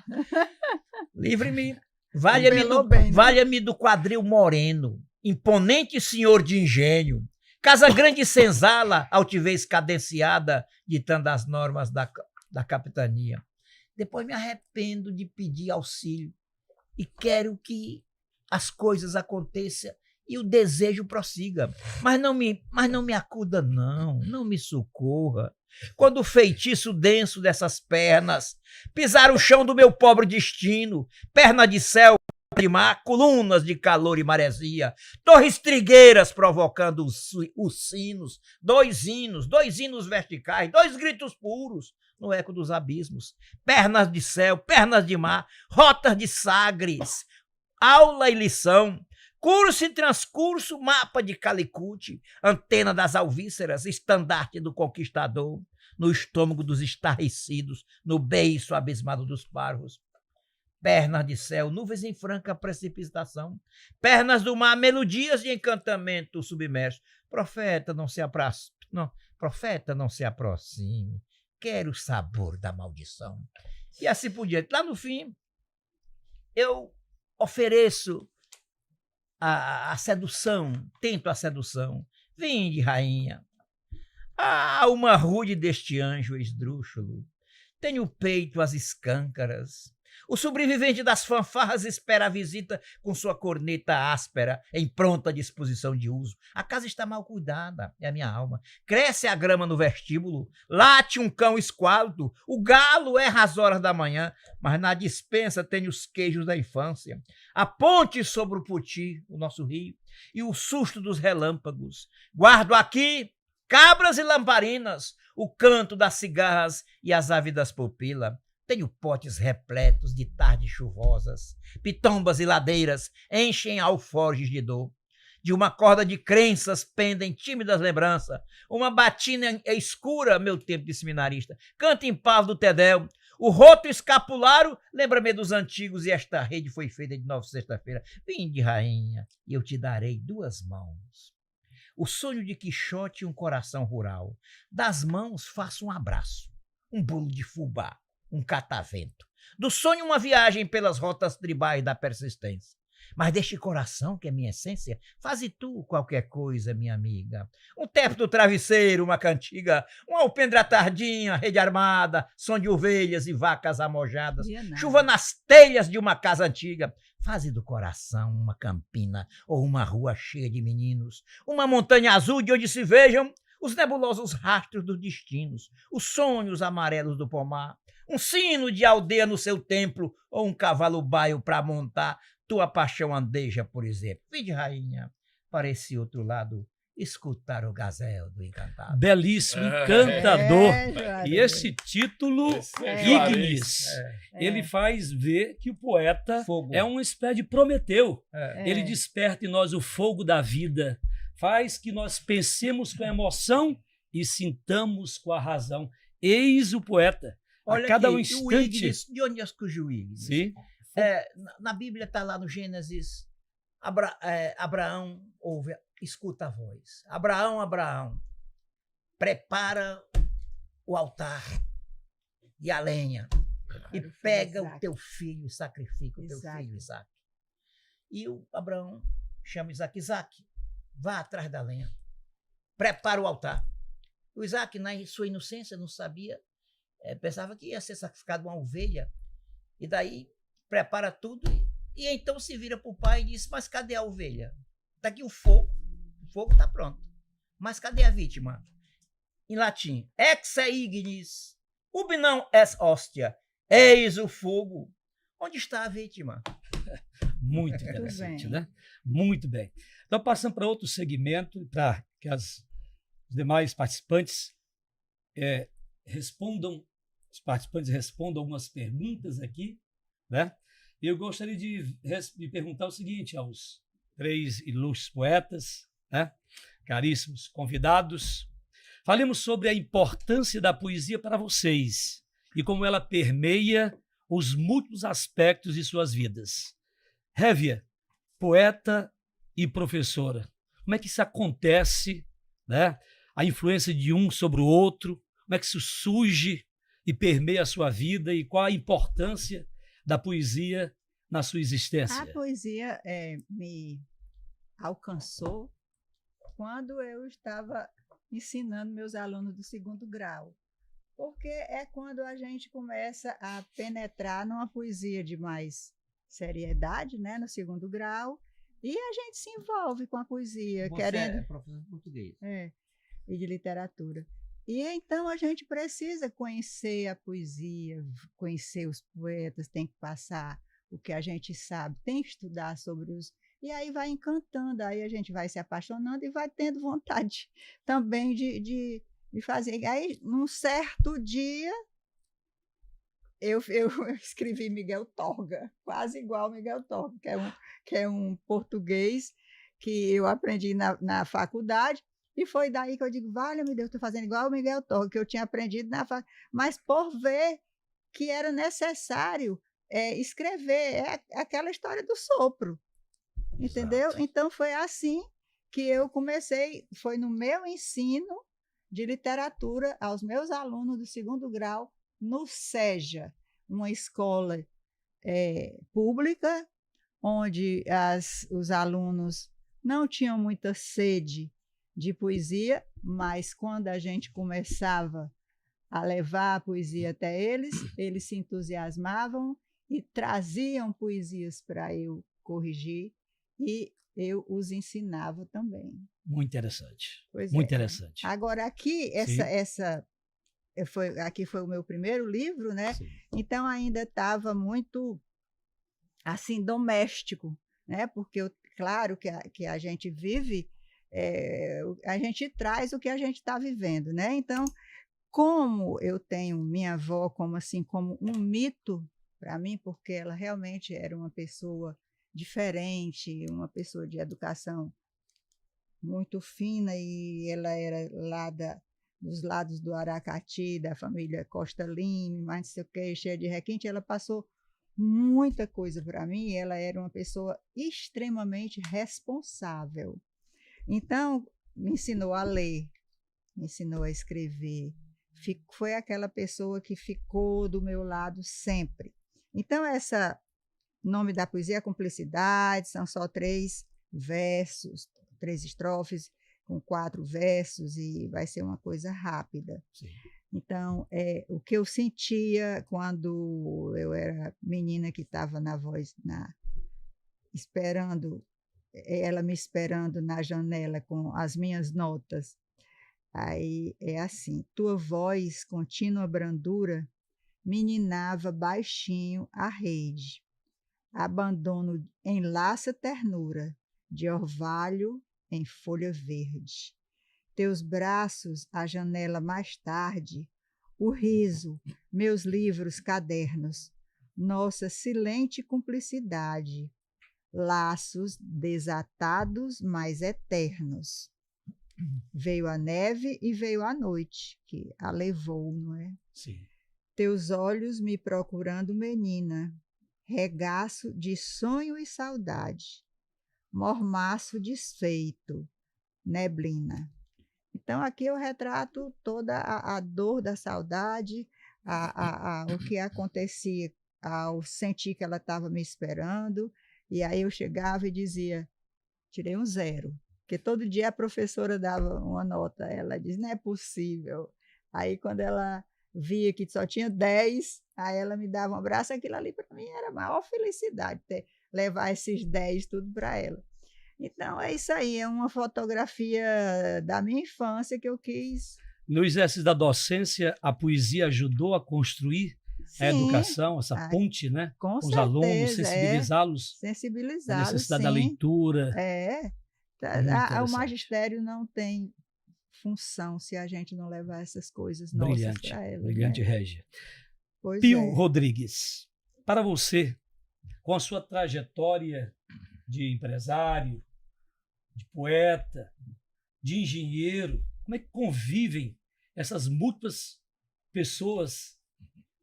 Livre-me, valha-me do quadril moreno, imponente senhor de engenho, casa grande e senzala, altivez cadenciada, ditando as normas da capitania. Depois me arrependo de pedir auxílio e quero que as coisas aconteçam e o desejo prossiga. Mas não me acuda, não me socorra. Quando o feitiço denso dessas pernas pisar o chão do meu pobre destino, perna de céu, de mar, colunas de calor e maresia, torres trigueiras provocando os sinos, dois hinos verticais, dois gritos puros no eco dos abismos, pernas de céu, pernas de mar, rotas de sagres, aula e lição, Curso e transcurso, mapa de Calicut, antena das alvíceras, estandarte do conquistador, no estômago dos estarrecidos, no beiço abismado dos parvos. Pernas de céu, nuvens em franca precipitação, pernas do mar, melodias de encantamento submerso. Profeta, profeta, não se aproxime, quero o sabor da maldição. E assim por diante. Lá no fim, eu ofereço a sedução, tento a sedução. Vinde, rainha. A alma rude deste anjo esdrúxulo tem o peito às escâncaras. O sobrevivente das fanfarras espera a visita com sua corneta áspera, em pronta disposição de uso. A casa está mal cuidada, é a minha alma. Cresce a grama no vestíbulo, late um cão esquálido, o galo erra às horas da manhã, mas na despensa tem os queijos da infância. A ponte sobre o Puti, o nosso rio, e o susto dos relâmpagos. Guardo aqui cabras e lamparinas, o canto das cigarras e as aves das pupilas. Tenho potes repletos de tardes chuvosas, pitombas e ladeiras enchem alforjes de dor. De uma corda de crenças pendem tímidas lembranças. Uma batina escura, meu tempo de seminarista. Canta em paz do Tedel. O roto escapulário lembra-me dos antigos e esta rede foi feita de nova sexta-feira. Vinde, rainha, e eu te darei 2 mãos. O sonho de Quixote e um coração rural. Das mãos faço um abraço, um bolo de fubá, um catavento. Do sonho uma viagem pelas rotas tribais da persistência. Mas deste coração, que é minha essência, faze tu qualquer coisa, minha amiga. Um teto do travesseiro, uma cantiga, uma alpendre tardinha, rede armada, som de ovelhas e vacas amojadas, chuva nas telhas de uma casa antiga. Faze do coração uma campina ou uma rua cheia de meninos, uma montanha azul de onde se vejam os nebulosos rastros dos destinos, os sonhos amarelos do pomar, um sino de aldeia no seu templo ou um cavalo baio para montar tua paixão andeja, por exemplo. Vinde, rainha, para esse outro lado escutar o gazelle do encantado. Belíssimo, encantador. Juarez. E esse título, Ignis, ele faz ver que o poeta Fogo. é uma espécie de Prometeu. É. Ele desperta em nós o fogo da vida, faz que nós pensemos com a emoção e sintamos com a razão. Eis o poeta. Olha a cada aqui, um o instante. Ignis, de onde é o Ignis? Sim. Na Bíblia está lá no Gênesis, Abraão ouve, escuta a voz. Abraão, prepara o altar e a lenha e pega o teu filho e sacrifica o teu filho Isaque. E o Abraão chama Isaque, vá atrás da lenha, prepara o altar. O Isaque, na sua inocência, não sabia, pensava que ia ser sacrificado uma ovelha, e daí prepara tudo e então se vira para o pai e diz, mas cadê a ovelha? Está aqui o fogo está pronto, mas cadê a vítima? Em latim, ex ignis, ubi non est hostia, eis o fogo. Onde está a vítima? Muito interessante, né? Muito bem. Então, passando para outro segmento, para que os demais participantes os participantes respondam algumas perguntas aqui, né? Eu gostaria de perguntar o seguinte aos 3 ilustres poetas, né? Caríssimos convidados. Falemos sobre a importância da poesia para vocês e como ela permeia os múltiplos aspectos de suas vidas. Révia, poeta e professora, como é que isso acontece, né? A influência de um sobre o outro, como é que isso surge e permeia a sua vida e qual a importância da poesia na sua existência? A poesia me alcançou quando eu estava ensinando meus alunos do 2º grau, porque é quando a gente começa a penetrar numa poesia de mais seriedade, né, no 2º grau, e a gente se envolve com a poesia, querendo. É professor de português. E de literatura. E então a gente precisa conhecer a poesia, conhecer os poetas, tem que passar o que a gente sabe, tem que estudar sobre os. E aí vai encantando, aí a gente vai se apaixonando e vai tendo vontade também de fazer. Aí, num certo dia, eu escrevi Miguel Torga, quase igual Miguel Torga, que é um português que eu aprendi na faculdade, e foi daí que eu digo, valha-me Deus, estou fazendo igual o Miguel Torga, que eu tinha aprendido na faculdade, mas por ver que era necessário escrever, aquela história do sopro, entendeu? Exato. Então, foi assim que eu comecei, foi no meu ensino de literatura aos meus alunos do 2º grau, no SEJA, uma escola pública, onde os alunos não tinham muita sede de poesia, mas quando a gente começava a levar a poesia até eles, eles se entusiasmavam e traziam poesias para eu corrigir, e eu os ensinava também. Muito interessante. Pois Muito é. interessante. Agora, aqui, aqui foi o meu primeiro livro, né? Sim. Então, ainda estava muito, assim, doméstico, né? Porque, claro, que a gente vive, a gente traz o que a gente está vivendo, né? Então, como eu tenho minha avó como um mito para mim, porque ela realmente era uma pessoa diferente, uma pessoa de educação muito fina, e ela era lá dos lados do Aracati, da família Costa Lima, mas não sei o que, cheia de requinte. Ela passou muita coisa para mim, e ela era uma pessoa extremamente responsável. Então, me ensinou a ler, me ensinou a escrever, foi aquela pessoa que ficou do meu lado sempre. Então, o nome da poesia é Cumplicidade, são só 3 versos, 3 estrofes, com 4 versos, e vai ser uma coisa rápida. Sim. Então, o que eu sentia quando eu era menina, que estava na voz, esperando, ela me esperando na janela com as minhas notas. Aí é assim: tua voz, contínua brandura, meninava baixinho a rede. Abandono enlaça ternura, de orvalho em folha verde. Teus braços, a janela mais tarde, o riso, meus livros, cadernos, nossa silente cumplicidade, laços desatados, mas eternos. Veio a neve e veio a noite, que a levou, não é? Sim. Teus olhos me procurando, menina, regaço de sonho e saudade, mormaço desfeito, neblina. Então, aqui eu retrato toda a dor da saudade, o que acontecia ao sentir que ela estava me esperando, e aí eu chegava e dizia, tirei um 0, porque todo dia a professora dava uma nota, ela diz, não é possível. Aí, quando ela via que só tinha 10, aí ela me dava um abraço, aquilo ali para mim era a maior felicidade, levar esses 10 tudo para ela. Então, é isso aí, é uma fotografia da minha infância que eu quis. No exercício da docência, a poesia ajudou a construir a educação, essa ponte, né, com os alunos, sensibilizá-los à necessidade da leitura. O magistério não tem função se a gente não levar essas coisas nossas para elas. Brilhante, Régia. Pio Rodrigues, para você, com a sua trajetória de empresário, de poeta, de engenheiro, como é que convivem essas múltiplas pessoas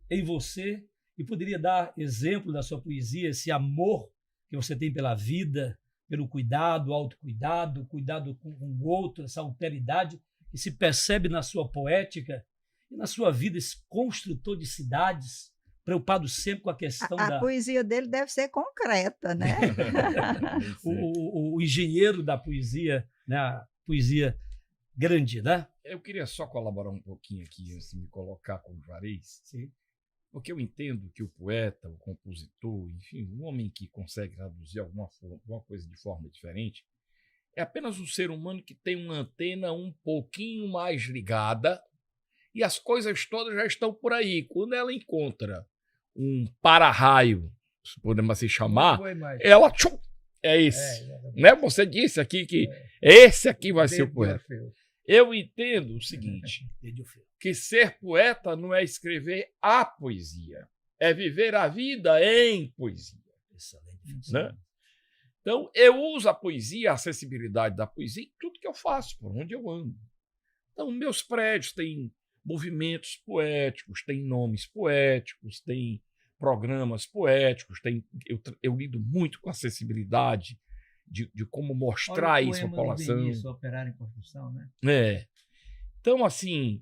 em você? E poderia dar exemplo da sua poesia, esse amor que você tem pela vida, pelo cuidado, autocuidado, cuidado com o outro, essa alteridade que se percebe na sua poética e na sua vida, esse construtor de cidades, preocupado sempre com a questão a poesia dele deve ser concreta, né? o engenheiro da poesia, né? A poesia grande, né? Eu queria só colaborar um pouquinho aqui, antes de me colocar como Juarez. Sim. Porque eu entendo que o poeta, o compositor, enfim, um homem que consegue traduzir alguma coisa de forma diferente, é apenas um ser humano que tem uma antena um pouquinho mais ligada e as coisas todas já estão por aí. Quando ela encontra um para-raio, se podemos assim chamar, ela... Tchum, é esse. Né? Você disse aqui que esse aqui vai ser o poeta. Eu entendo o seguinte, que ser poeta não é escrever a poesia. é viver a vida em poesia. Excelente. Né? Então, eu uso a poesia, a acessibilidade da poesia em tudo que eu faço, por onde eu ando. Então, meus prédios têm movimentos poéticos, têm nomes poéticos, têm programas poéticos, eu lido muito com acessibilidade de como mostrar isso à população. Isso, Operário em Construção, né? Então, assim,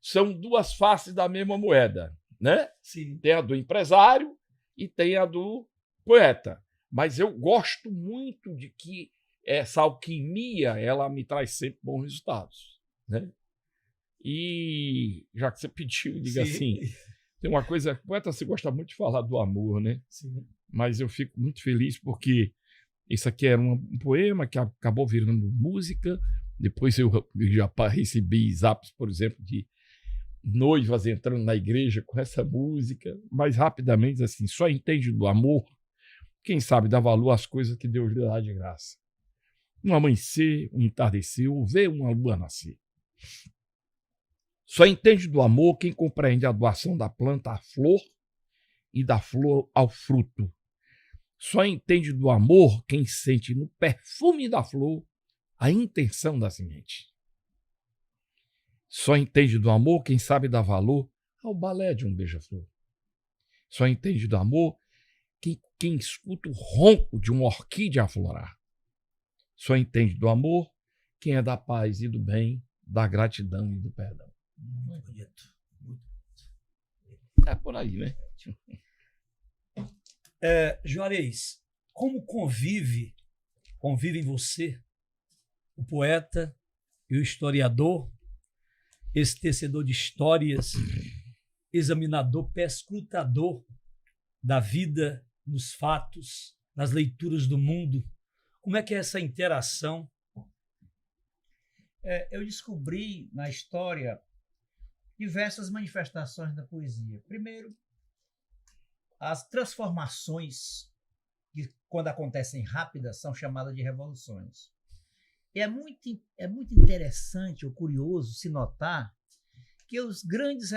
são duas faces da mesma moeda, né? Sim. Tem a do empresário e tem a do poeta. Mas eu gosto muito de que essa alquimia ela me traz sempre bons resultados, né? E já que você pediu, diga assim, tem uma coisa, poeta, você gosta muito de falar do amor, né? Sim. Mas eu fico muito feliz porque isso aqui era um poema que acabou virando música. Depois eu já recebi zaps, por exemplo, de noivas entrando na igreja com essa música, mas rapidamente assim, só entende do amor quem sabe dar valor às coisas que Deus lhe dá de graça. Um amanhecer, um entardecer, ou ver uma lua nascer. Só entende do amor quem compreende a doação da planta à flor e da flor ao fruto. Só entende do amor quem sente no perfume da flor a intenção da semente. Só entende do amor quem sabe dar valor ao balé de um beija-flor. Só entende do amor quem escuta o ronco de uma orquídea aflorar. Só entende do amor quem é da paz e do bem, da gratidão e do perdão. Muito bonito. É por aí, né? Juarez, como convive em você o poeta e o historiador, esse tecedor de histórias, examinador, perscrutador da vida, nos fatos, nas leituras do mundo? Como é que é essa interação? Eu descobri na história diversas manifestações da poesia. Primeiro, as transformações, que quando acontecem rápidas, são chamadas de revoluções. E é muito interessante ou curioso se notar que os grandes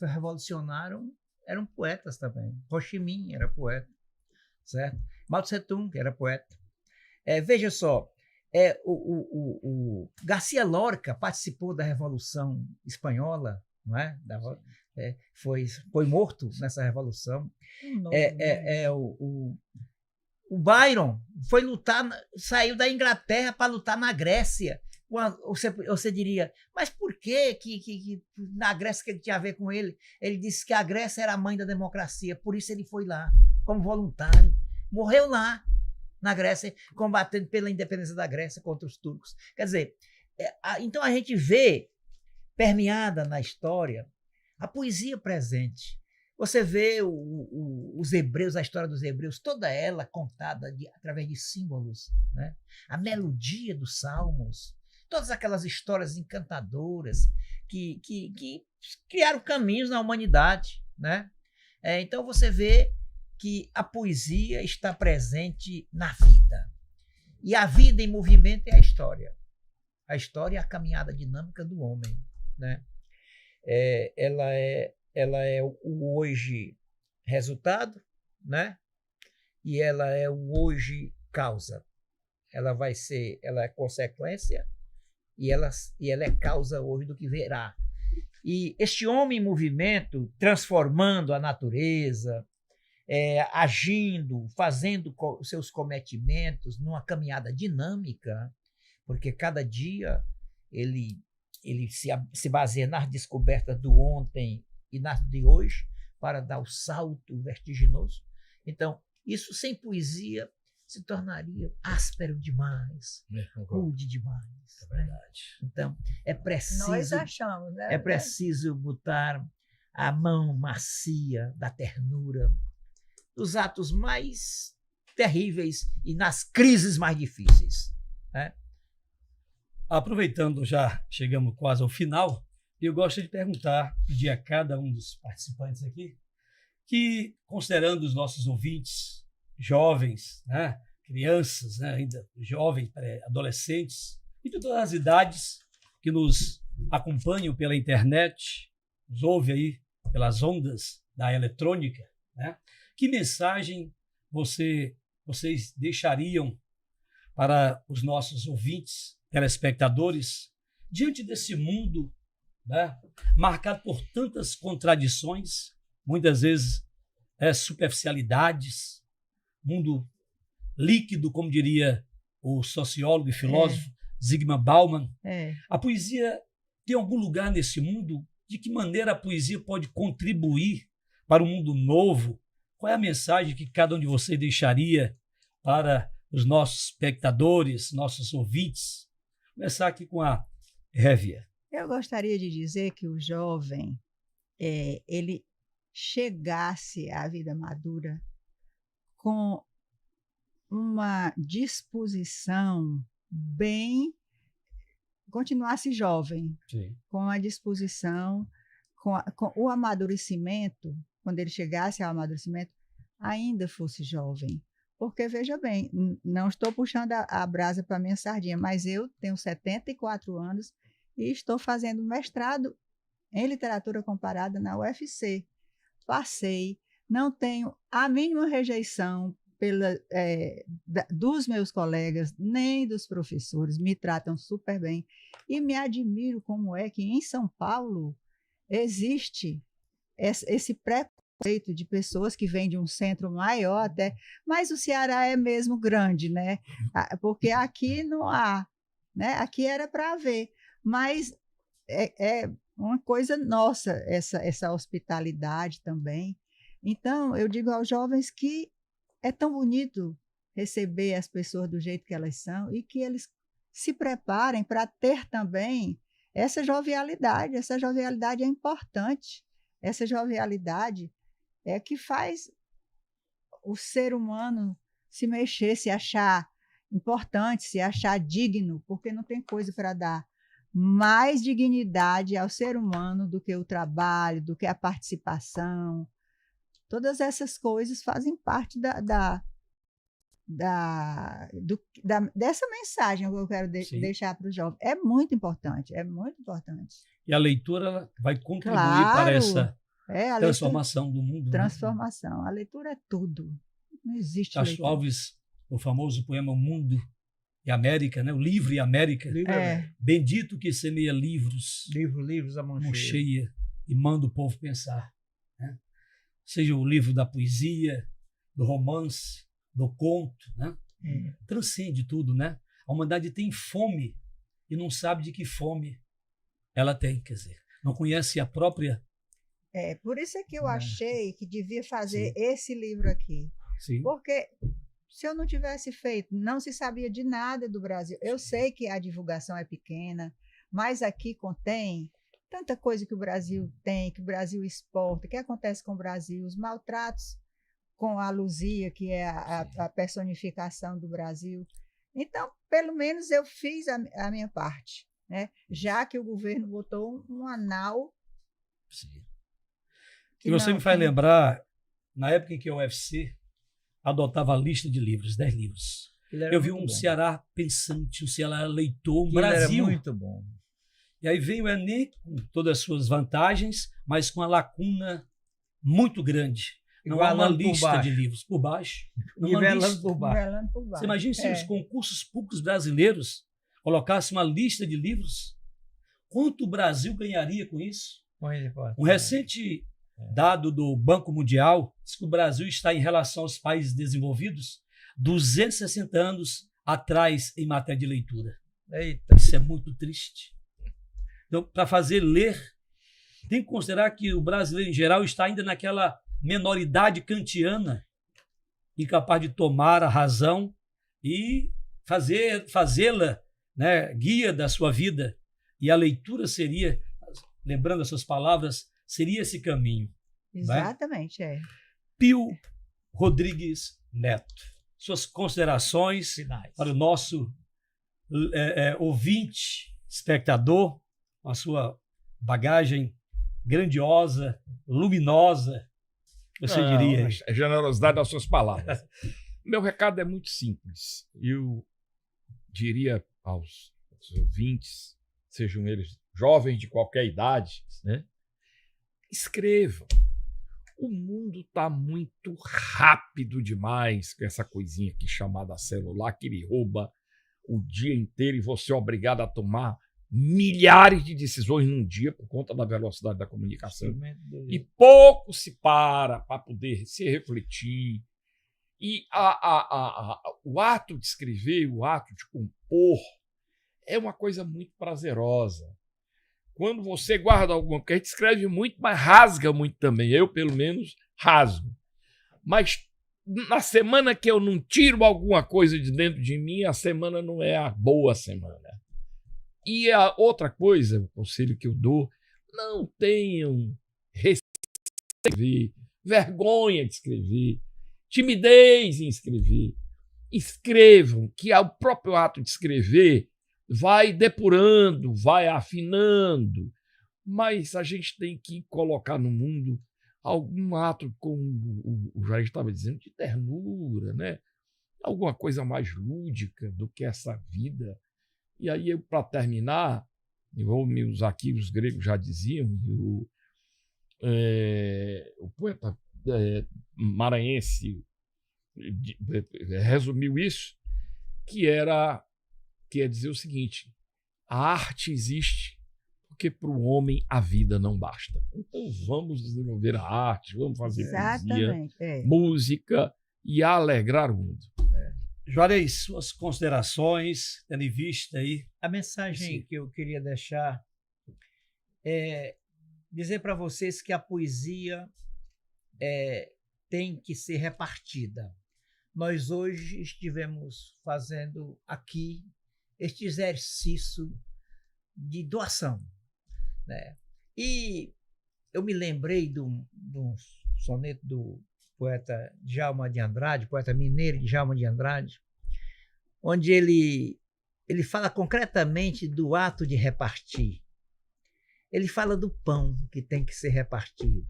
revolucionários eram poetas também. Ho Chi Minh era poeta, certo? Mao Tse Tung era poeta. Veja só, o Garcia Lorca participou da Revolução Espanhola, não é? Foi morto nessa revolução. O Byron foi lutar, saiu da Inglaterra para lutar na Grécia. Você diria, mas por que na Grécia que tinha a ver com ele? Ele disse que a Grécia era a mãe da democracia, por isso ele foi lá, como voluntário. Morreu lá, na Grécia, combatendo pela independência da Grécia contra os turcos. Quer dizer, então a gente vê, permeada na história, a poesia presente. Você vê os hebreus, a história dos hebreus, toda ela contada através de símbolos, né? A melodia dos salmos, todas aquelas histórias encantadoras que criaram caminhos na humanidade, né? Então você vê que a poesia está presente na vida. E a vida em movimento é a história. A história é a caminhada dinâmica do homem, né? Ela é o hoje resultado, né? E ela é o hoje causa. Ela é consequência e ela é causa hoje do que virá. E este homem em movimento, transformando a natureza, agindo, fazendo os seus cometimentos numa caminhada dinâmica, porque cada dia ele se baseia nas descobertas do ontem e nas de hoje para dar o salto vertiginoso. Então, isso sem poesia se tornaria áspero demais, rude demais. É verdade. Então, é preciso... Nós achamos, né? É preciso botar a mão macia da ternura nos atos mais terríveis e nas crises mais difíceis, né? Aproveitando, já chegamos quase ao final, eu gosto de pedir a cada um dos participantes aqui, que, considerando os nossos ouvintes jovens, né, crianças, né, ainda jovens, adolescentes, e de todas as idades que nos acompanham pela internet, nos ouve aí pelas ondas da eletrônica, né? Que mensagem vocês deixariam para os nossos ouvintes, telespectadores, diante desse mundo, né, marcado por tantas contradições, muitas vezes superficialidades, mundo líquido, como diria o sociólogo e filósofo Zygmunt Bauman. A poesia tem algum lugar nesse mundo? De que maneira a poesia pode contribuir para um mundo novo? Qual é a mensagem que cada um de vocês deixaria para os nossos espectadores, nossos ouvintes? Vou começar aqui com a Hévia. Eu gostaria de dizer que o jovem, ele chegasse à vida madura com uma disposição continuasse jovem, Sim. com a disposição, com o amadurecimento, quando ele chegasse ao amadurecimento, ainda fosse jovem. Porque, veja bem, não estou puxando a brasa para a minha sardinha, mas eu tenho 74 anos e estou fazendo mestrado em literatura comparada na UFC. Passei, não tenho a mínima rejeição dos meus colegas, nem dos professores, me tratam super bem. E me admiro como é que em São Paulo existe esse preconceito de pessoas que vêm de um centro maior até, mas o Ceará é mesmo grande, né? Porque aqui não há, né? Aqui era para haver, mas é uma coisa nossa essa hospitalidade também. Então, eu digo aos jovens que é tão bonito receber as pessoas do jeito que elas são e que eles se preparem para ter também essa jovialidade. Essa jovialidade é importante. Essa jovialidade é que faz o ser humano se mexer, se achar importante, se achar digno, porque não tem coisa para dar mais dignidade ao ser humano do que o trabalho, do que a participação. Todas essas coisas fazem parte dessa mensagem que eu quero deixar para os jovens. É muito importante, é muito importante. E a leitura vai contribuir para essa transformação do mundo. Transformação. Né? A leitura é tudo. Não existe Castro leitura. Alves, o famoso poema O Mundo e América, né? O Livro e América. Livro Bendito que semeia livros. Livros a mão cheia e manda o povo pensar. Né? Seja o livro da poesia, do romance, do conto, né? Transcende tudo, né? A humanidade tem fome e não sabe de que fome ela tem, quer dizer, não conhece a própria. Por isso é que eu achei que devia fazer Sim. esse livro aqui. Sim. Porque se eu não tivesse feito, não se sabia de nada do Brasil. Eu sei que a divulgação é pequena, mas aqui contém tanta coisa que o Brasil tem, que o Brasil exporta, o que acontece com o Brasil, os maltratos com a Luzia, que é a personificação do Brasil. Então, pelo menos eu fiz a minha parte, né? Já que o governo botou um anal. Sim. E você me faz lembrar, na época em que a UFC adotava a lista de livros, 10 livros. Eu vi um Ceará pensante, um Ceará leitor, um Brasil. Era muito bom. E aí vem o Enem com todas as suas vantagens, mas com uma lacuna muito grande. Não há uma lista de livros por baixo. Nivelando por baixo. Você imagina se os concursos públicos brasileiros colocassem uma lista de livros? Quanto o Brasil ganharia com isso? Um recente dado do Banco Mundial diz que o Brasil está, em relação aos países desenvolvidos, 260 anos atrás em matéria de leitura. Eita. Isso é muito triste. Então, para fazer ler, tem que considerar que o brasileiro, em geral, está ainda naquela menoridade kantiana, incapaz de tomar a razão e fazê-la, né, guia da sua vida. E a leitura seria, lembrando as suas palavras, seria esse caminho. Exatamente, Pio Rodrigues Neto, suas considerações finais para o nosso ouvinte, espectador, a sua bagagem grandiosa, luminosa, você diria. A generosidade das suas palavras. Meu recado é muito simples. Eu diria aos ouvintes, sejam eles jovens de qualquer idade, né, escrevam. O mundo está muito rápido demais com essa coisinha aqui chamada celular, que lhe rouba o dia inteiro e você é obrigado a tomar milhares de decisões num dia por conta da velocidade da comunicação. E pouco se para poder se refletir. E o ato de escrever, o ato de compor, é uma coisa muito prazerosa. Quando você guarda alguma coisa, a gente escreve muito, mas rasga muito também. Eu, pelo menos, rasgo. Mas na semana que eu não tiro alguma coisa de dentro de mim, a semana não é a boa semana. E a outra coisa, o conselho que eu dou, não tenham receio de escrever, vergonha de escrever, timidez em escrever. Escrevam, que o próprio ato de escrever vai depurando, vai afinando, mas a gente tem que colocar no mundo algum ato, como o Jair estava dizendo, de ternura, né? Alguma coisa mais lúdica do que essa vida. E aí, para terminar, aqui os gregos já diziam, o poeta maranhense resumiu isso, que é dizer o seguinte: a arte existe porque para o homem a vida não basta. Então vamos desenvolver a arte, vamos fazer poesia, música e alegrar o mundo. Juarez, suas considerações, tendo em vista aí. A mensagem que eu queria deixar é dizer para vocês que a poesia tem que ser repartida. Nós hoje estivemos fazendo aqui este exercício de doação, né? E eu me lembrei de um soneto do poeta Djalma de Andrade, poeta mineiro Djalma de Andrade, onde ele fala concretamente do ato de repartir. Ele fala do pão que tem que ser repartido.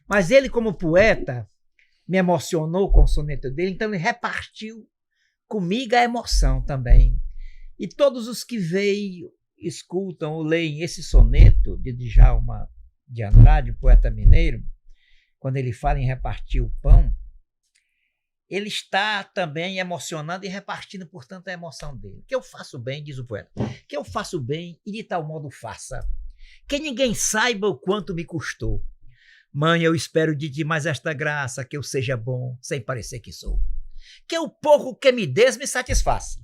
Mas ele, como poeta, me emocionou com o soneto dele, então ele repartiu comigo a emoção também. E todos os que veem, escutam ou leem esse soneto de Djalma de Andrade, poeta mineiro, quando ele fala em repartir o pão, ele está também emocionando e repartindo, portanto, a emoção dele. Que eu faço bem, diz o poeta, que eu faço bem e de tal modo faça, que ninguém saiba o quanto me custou. Mãe, eu espero de ti mais esta graça, que eu seja bom, sem parecer que sou. Que o pouco que me des me satisfaça.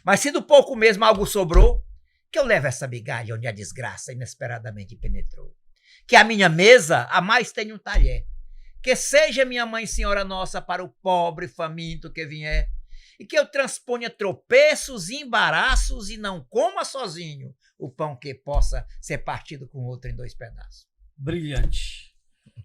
Mas se do pouco mesmo algo sobrou, que eu leve essa migalha onde a desgraça inesperadamente penetrou. Que a minha mesa a mais tenha um talher. Que seja minha mãe senhora nossa para o pobre faminto que vier. E que eu transponha tropeços e embaraços e não coma sozinho o pão que possa ser partido com outro em 2 pedaços. Brilhante.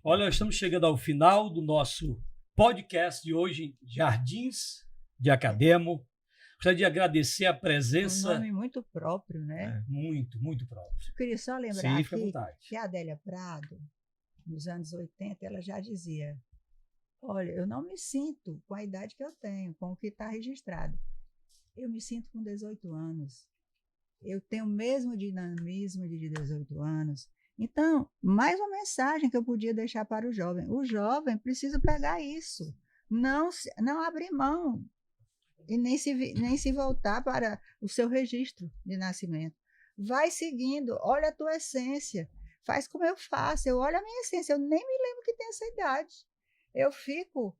Olha, estamos chegando ao final do nosso podcast de hoje, Jardins de Academo. Gostaria de agradecer a presença. Um nome muito próprio, né? Muito, muito próprio. Eu queria só lembrar Sim, fica à vontade. que a Adélia Prado, nos anos 80, ela já dizia: olha, eu não me sinto com a idade que eu tenho, com o que está registrado. Eu me sinto com 18 anos. Eu tenho o mesmo dinamismo de 18 anos. Então, mais uma mensagem que eu podia deixar para o jovem. O jovem precisa pegar isso. Não abrir mão e nem se voltar para o seu registro de nascimento. Vai seguindo, olha a tua essência. Faz como eu faço. Eu olho a minha essência. Eu nem me lembro que tem essa idade. Eu fico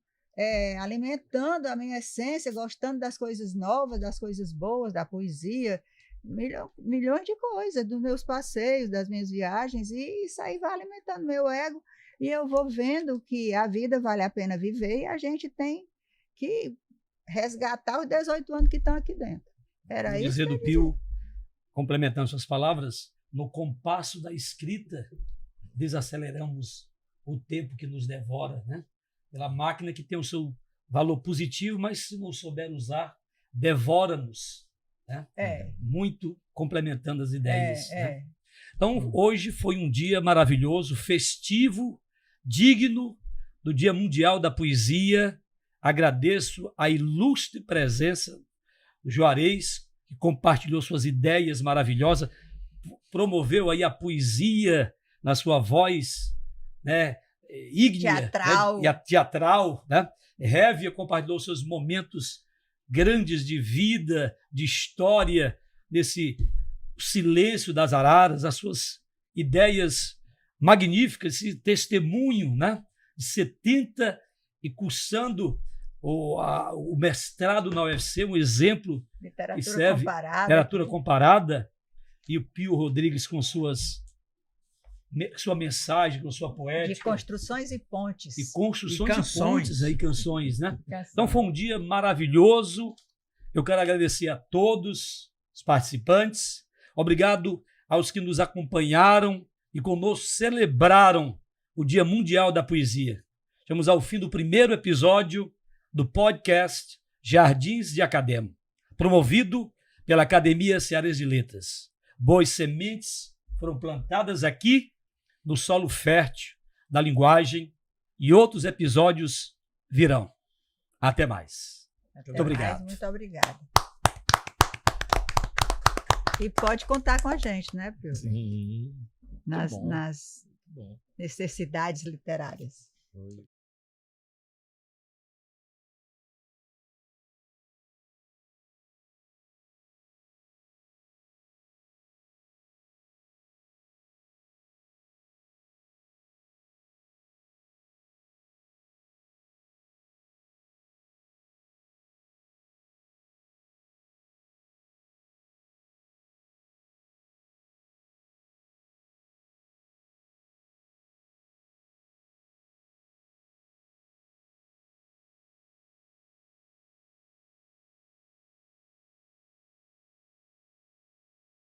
alimentando a minha essência, gostando das coisas novas, das coisas boas, da poesia, milhões de coisas, dos meus passeios, das minhas viagens, e isso aí vai alimentando meu ego, e eu vou vendo que a vida vale a pena viver e a gente tem que resgatar os 18 anos que estão aqui dentro. Era isso. Dizer do Pio, complementando suas palavras, no compasso da escrita, desaceleramos o tempo que nos devora, né? Pela máquina que tem o seu valor positivo, mas se não souber usar, devora-nos. Né? Muito complementando as ideias. Né? Então, hoje foi um dia maravilhoso, festivo, digno do Dia Mundial da Poesia. Agradeço a ilustre presença do Juarez, que compartilhou suas ideias maravilhosas, promoveu aí a poesia na sua voz né, ígnea, Teatral. né, e a teatral, né? Révia compartilhou seus momentos grandes de vida, de história, nesse silêncio das araras, as suas ideias magníficas, esse testemunho, né, de 70 e cursando o mestrado na UFC, um exemplo que Literatura serve, comparada. literatura comparada, e o Pio Rodrigues com sua mensagem, com sua poética. De construções e pontes. E construções E e canções. pontes aí, canções, né? Canções. Então foi um dia maravilhoso. Eu quero agradecer a todos os participantes. Obrigado aos que nos acompanharam e conosco celebraram o Dia Mundial da Poesia. Chegamos ao fim do primeiro episódio do podcast Jardins de Academo, promovido pela Academia Cearense de Letras. Boas sementes foram plantadas aqui no solo fértil da linguagem e outros episódios virão. Até mais. Até Muito obrigado. mais, muito obrigada. E pode contar com a gente, né, Pio? Sim. Nas bom. nas Bom. necessidades literárias. Foi.